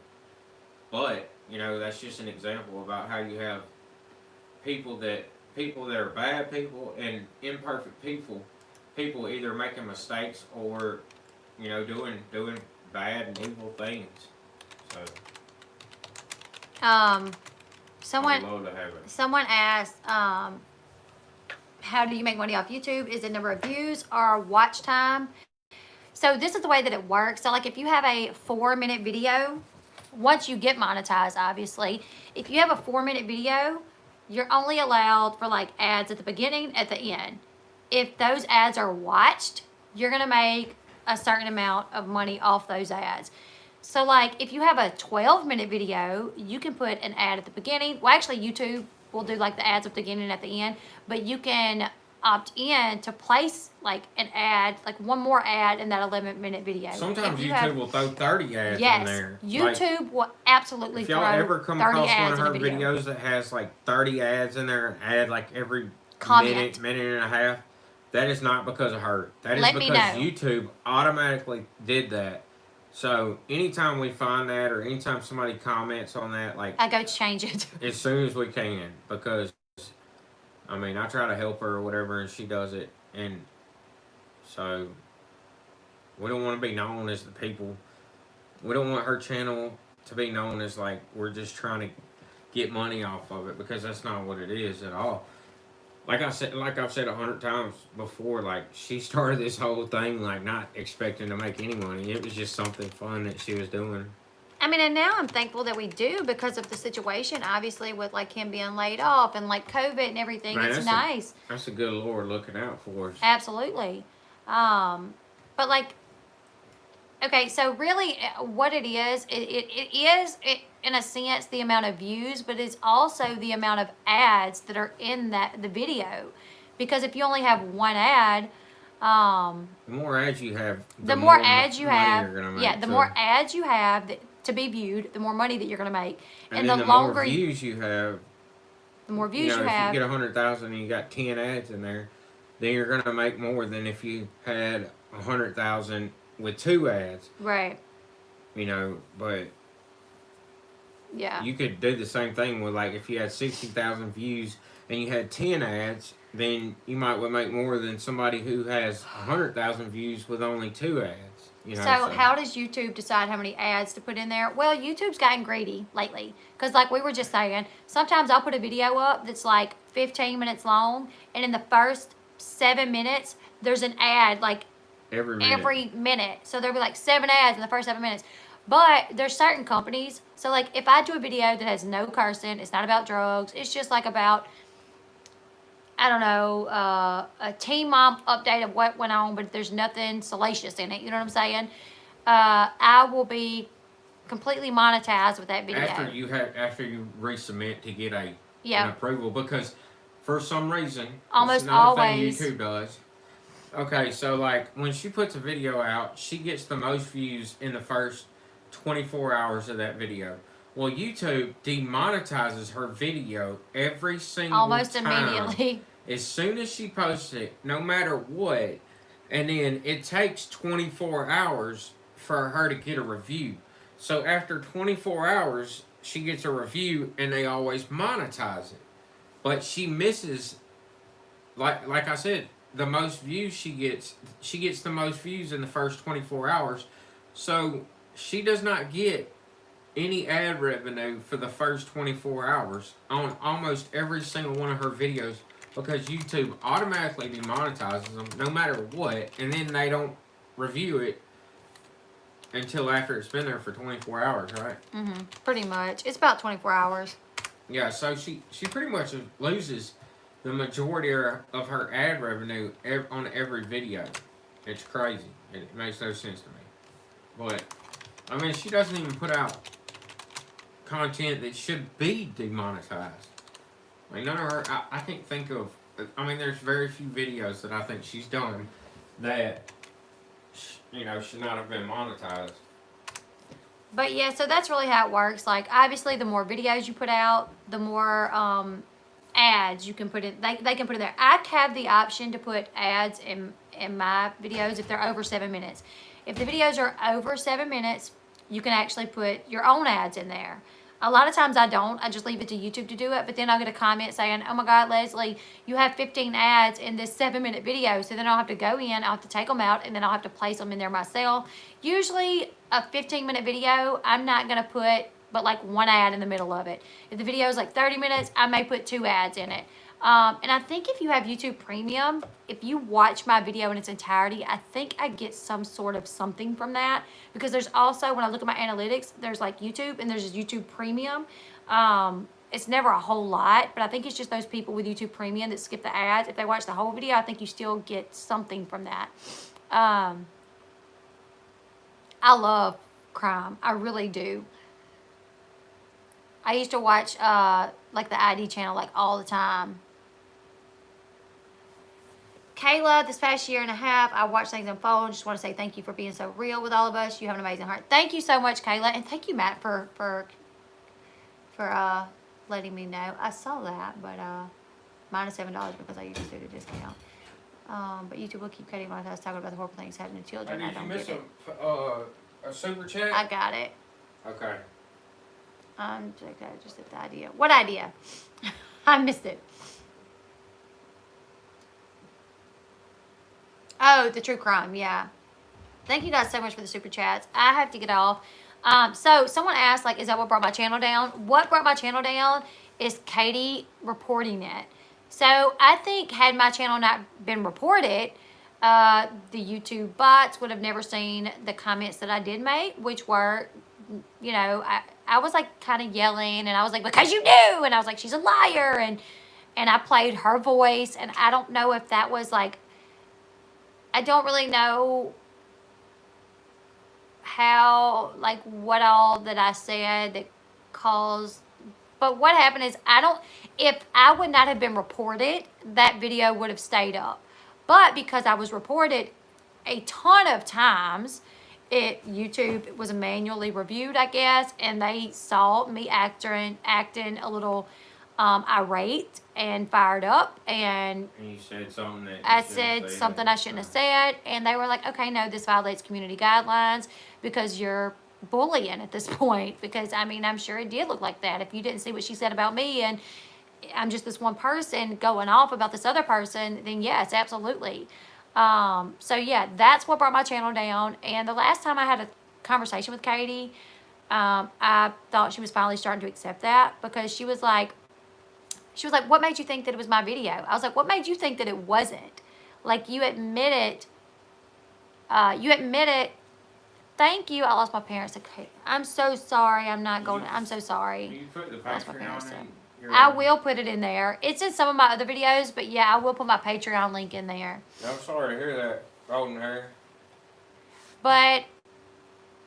But you know, that's just an example about how you have people that are bad people and imperfect people either making mistakes or you know doing bad and evil things. So Someone I'd love to have it. someone asked, how do you make money off YouTube? Is it number of views or watch time? So this is the way that it works. So like if you have a 4-minute video, once you get monetized, obviously, if you have a 4-minute video, you're only allowed for like ads at the beginning, at the end. If those ads are watched, you're gonna make a certain amount of money off those ads. So like if you have a 12-minute video, you can put an ad at the beginning. Well, actually YouTube will do like the ads at the beginning and at the end, but you can opt in to place like an ad, like one more ad in that 11-minute video. Sometimes YouTube will throw 30 ads yes, in there. YouTube will absolutely If y'all throw ever come 30 across one ads of in a her video. videos that has like 30 ads in there and add like every Comment. minute and a half, that is not because of her. That is Let me because know. YouTube automatically did that. So anytime we find that or anytime somebody comments on that, like I go change it. as soon as we can, because I mean I try to help her or whatever and she does it, and so we don't want to be known as the people. We don't want her channel to be known as like we're just trying to get money off of it, because that's not what it is at all. Like I've said 100 times before, like she started this whole thing like not expecting to make any money. It was just something fun that she was doing. I mean, and now I'm thankful that we do because of the situation, obviously, with like him being laid off and like COVID and everything. Man, it's nice. That's a good Lord looking out for us. Absolutely. But like, okay, so really what it is in a sense the amount of views, but it's also the amount of ads that are in the video. Because if you only have one ad, the more ads you have, the more ads you money have, you're gonna make, yeah, the more ads you have to be viewed, the more money that you're going to make. And the then longer more views you have, the more views you if have. If you get 100,000 and you got 10 ads in there, then you're gonna make more than if you had 100,000 with 2 ads. Right. You know, but yeah, you could do the same thing with like if you had 60,000 views and you had 10 ads, then you might make more than somebody who has 100,000 views with only 2 ads. You know, so how does YouTube decide how many ads to put in there? Well, YouTube's gotten greedy lately. Because like we were just saying, sometimes I'll put a video up that's like 15 minutes long, and in the first 7 minutes, there's an ad like every minute. So there'll be like 7 ads in the first 7 minutes. But there's certain companies. So like if I do a video that has no cursing, it's not about drugs, it's just like about, I don't know, a Teen Mom update of what went on, but there's nothing salacious in it. You know what I'm saying? I will be completely monetized with that video. After you resubmit to get an approval, because for some reason, almost that's another always thing YouTube does. Okay, so like when she puts a video out, she gets the most views in the first 24 hours of that video. Well, YouTube demonetizes her video every single almost time. Immediately. As soon as she posts it, no matter what, and then it takes 24 hours for her to get a review. So after 24 hours, she gets a review, and they always monetize it. But she misses, like I said, the most views she gets the most views in the first 24 hours. So she does not get any ad revenue for the first 24 hours on almost every single one of her videos, because YouTube automatically demonetizes them no matter what, and then they don't review it until after it's been there for 24 hours, right? Pretty much. It's about 24 hours. Yeah, so she pretty much loses the majority of her ad revenue on every video. It's crazy. It makes no sense to me. But I mean, she doesn't even put out content that should be demonetized. Like none of her. I can't think of. I mean, there's very few videos that I think she's done that should not have been monetized. But yeah, so that's really how it works. Like, obviously, the more videos you put out, the more ads you can put in. They can put in there. I have the option to put ads in my videos if they're over 7 minutes. If the videos are over 7 minutes, you can actually put your own ads in there. A lot of times I don't. I just leave it to YouTube to do it. But then I'll get a comment saying, oh my God, Leslie, you have 15 ads in this 7-minute video. So then I'll have to go in, I'll have to take them out, and then I'll have to place them in there myself. Usually a 15-minute video, I'm not going to put but like one ad in the middle of it. If the video is like 30 minutes, I may put 2 ads in it. And I think if you have YouTube Premium, if you watch my video in its entirety, I think I get some sort of something from that. Because there's also, when I look at my analytics, there's like YouTube and there's YouTube Premium. It's never a whole lot, but I think it's just those people with YouTube Premium that skip the ads. If they watch the whole video, I think you still get something from that. I love crime. I really do. I used to watch like the ID channel like all the time. Kayla, this past year and a half, I watched things unfold. Just want to say thank you for being so real with all of us. You have an amazing heart. Thank you so much, Kayla, and thank you, Matt, for letting me know. I saw that, but minus $7 because I used to do the discount. But YouTube will keep cutting monetized talking about the horrible things happening to children. I don't get it. A super chat? I got it. Okay. Just at the idea. What idea? I missed it. Oh, the true crime, yeah. Thank you guys so much for the super chats. I have to get off. So someone asked, like, is that what brought my channel down? What brought my channel down is Katie reporting it. So I think had my channel not been reported, the YouTube bots would have never seen the comments that I did make, which were, I was like kind of yelling, and I was like, because you knew, and I was like, she's a liar, and I played her voice, and I don't know if that was like, I don't really know how, like, what all that I said that caused, but what happened is if I would not have been reported, that video would have stayed up. But because I was reported a ton of times, YouTube was manually reviewed, I guess, and they saw me acting a little irate and fired up, and you said something that I said something I shouldn't have said, and they were like, okay, no, this violates community guidelines because you're bullying at this point. Because I mean, I'm sure it did look like that. If you didn't see what she said about me, and I'm just this one person going off about this other person, then yes, absolutely. So yeah, that's what brought my channel down. And the last time I had a conversation with Katie, I thought she was finally starting to accept that, because she was like, what made you think that it was my video? I was like, what made you think that it wasn't? Like, you admit it. Thank you. I lost my parents. Okay. I'm so sorry. I'm so sorry. You put the That's my Patreon parents. in? I will put it in there. It's in some of my other videos, but yeah, I will put my Patreon link in there. I'm sorry to hear that, Golden Hair. But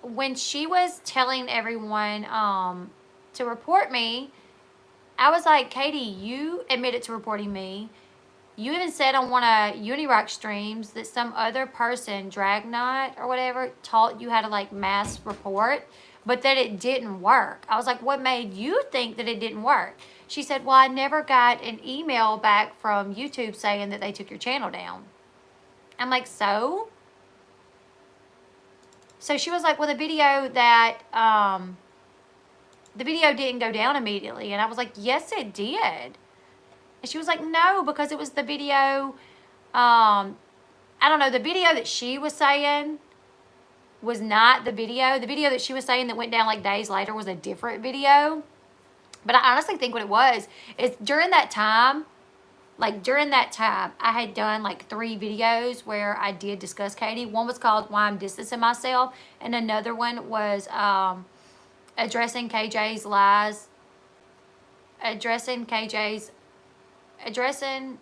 when she was telling everyone to report me, I was like, Katie, you admitted to reporting me. You even said on one of Unirock streams that some other person, Dragnot or whatever, taught you how to like mass report, but that it didn't work. I was like, what made you think that it didn't work? She said, well, I never got an email back from YouTube saying that they took your channel down. I'm like, so? So she was like, well, the video didn't go down immediately. And I was like, yes, it did. And she was like, no, because it was the video, I don't know, the video that she was saying was not the video. The video that she was saying that went down like days later was a different video. But I honestly think what it was is during that time, I had done like 3 videos where I did discuss Katie. One was called Why I'm Distancing Myself, and another one was addressing KJ's lies, addressing KJ's addressing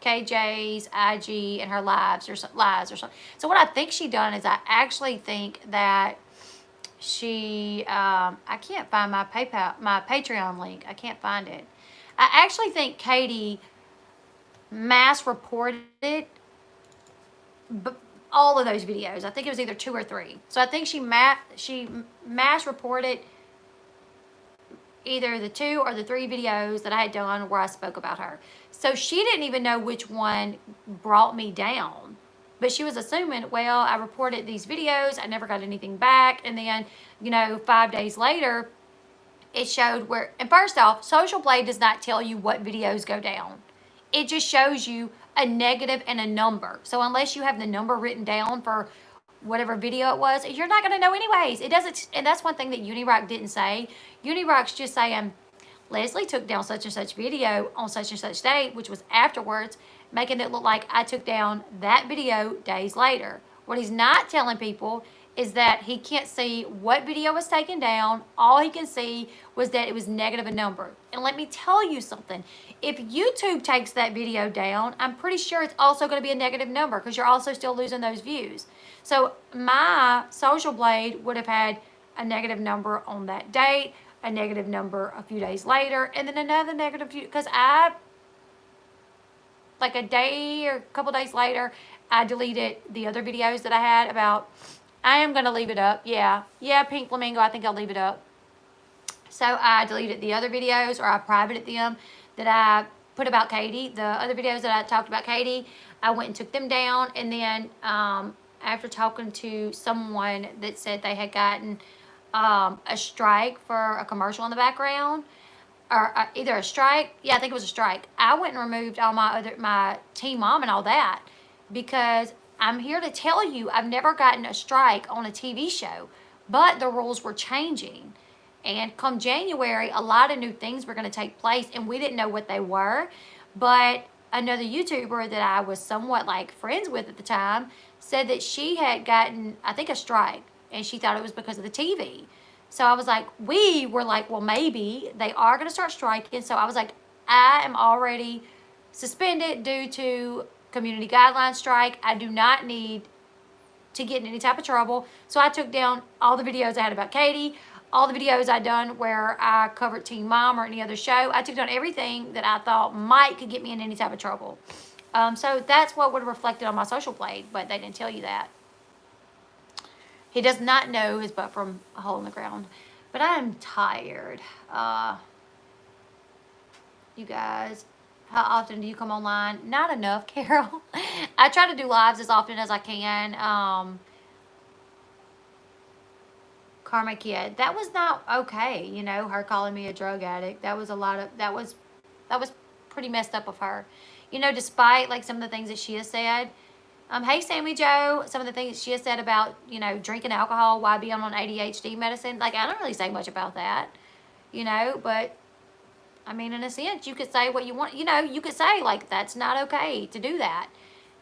KJ's IG and her lives or something. So what I think she done is I actually think that she I can't find my Patreon link. I can't find it. I actually think Katie mass reported all of those videos. I think it was either 2 or 3. So I think she mass reported either the 2 or the 3 videos that I had done where I spoke about her. So she didn't even know which one brought me down. But she was assuming, well, I reported these videos, I never got anything back, and then, 5 days later, it showed where, and first off, Social Blade does not tell you what videos go down. It just shows you a negative and a number. So unless you have the number written down for whatever video it was, you're not going to know anyways. It doesn't, and that's one thing that Unirock didn't say. Unirock's just saying, Leslie took down such and such video on such and such date, which was afterwards, making it look like I took down that video days later. What he's not telling people is that he can't see what video was taken down. All he can see was that it was negative a number. And let me tell you something. If YouTube takes that video down, I'm pretty sure it's also going to be a negative number because you're also still losing those views. So my Social Blade would have had a negative number on that date, a negative number a few days later, and then another negative view because like a day or a couple days later, I deleted the other videos that I had about, I am going to leave it up. Yeah, Pink Flamingo, I think I'll leave it up. So I deleted the other videos, or I privated them that I put about Katie. The other videos that I talked about Katie, I went and took them down. And then after talking to someone that said they had gotten a strike for a commercial in the background, or either a strike, I think it was a strike. I went and removed all my Teen Mom and all that because I'm here to tell you I've never gotten a strike on a TV show, but the rules were changing. And come January, a lot of new things were going to take place, and we didn't know what they were. But another YouTuber that I was somewhat like friends with at the time said that she had gotten, I think, a strike, and she thought it was because of the TV. So I was like, we were like, well, maybe they are going to start striking. So I was like, I am already suspended due to community guideline strike. I do not need to get in any type of trouble. So I took down all the videos I had about Katie, all the videos I'd done where I covered Teen Mom or any other show. I took down everything that I thought could get me in any type of trouble. So that's what would have reflected on my Social Blade, but they didn't tell you that. He does not know his butt from a hole in the ground. But I am tired. You guys, how often do you come online? Not enough, Carol. I try to do lives as often as I can. Karma Kid, that was not okay. Her calling me a drug addict. That was that was pretty messed up of her. Despite like some of the things that she has said. Hey, Sammy Joe, some of the things she has said about, drinking alcohol while being on ADHD medicine. Like, I don't really say much about that, but, I mean, in a sense, you could say what you want. You could say, like, that's not okay to do that.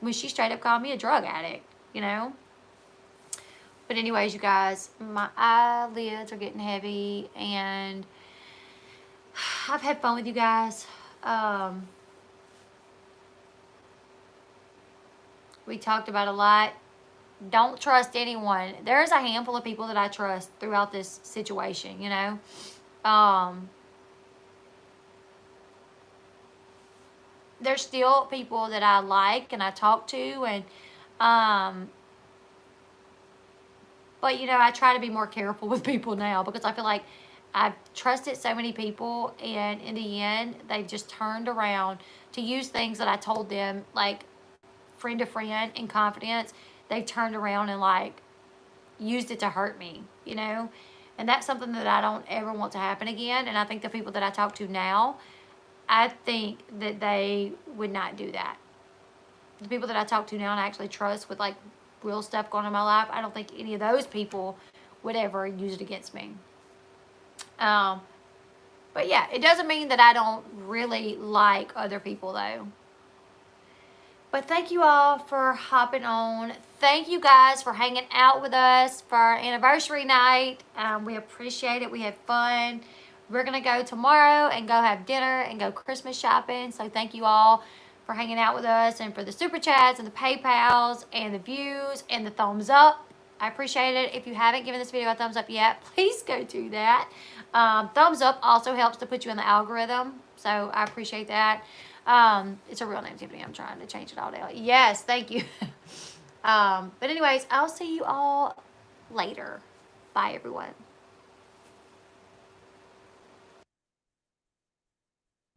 When she straight up called me a drug addict, But anyways, you guys, my eyelids are getting heavy, and I've had fun with you guys. We talked about a lot. Don't trust anyone. There's a handful of people that I trust throughout this situation, There's still people that I like and I talk to, and but I try to be more careful with people now because I feel like I've trusted so many people, and in the end, they've just turned around to use things that I told them, like friend to friend in confidence. They've turned around and like used it to hurt me, and that's something that I don't ever want to happen again. And I think the people that I talk to now, I think that they would not do that. The people that I talk to now and I actually trust with like real stuff going on in my life, I don't think any of those people would ever use it against me. But yeah, it doesn't mean that I don't really like other people though. But thank you all for hopping on. Thank you guys for hanging out with us for our anniversary night. We appreciate it. We had fun. we're going to go tomorrow and go have dinner and go Christmas shopping. So thank you all for hanging out with us and for the super chats and the PayPals and the views and the thumbs up. I appreciate it. If you haven't given this video a thumbs up yet, please go do that. Thumbs up also helps to put you in the algorithm. So I appreciate that. It's a real name, Tiffany. I'm trying to change it all down. Yes, thank you. But anyways, I'll see you all later. Bye, everyone.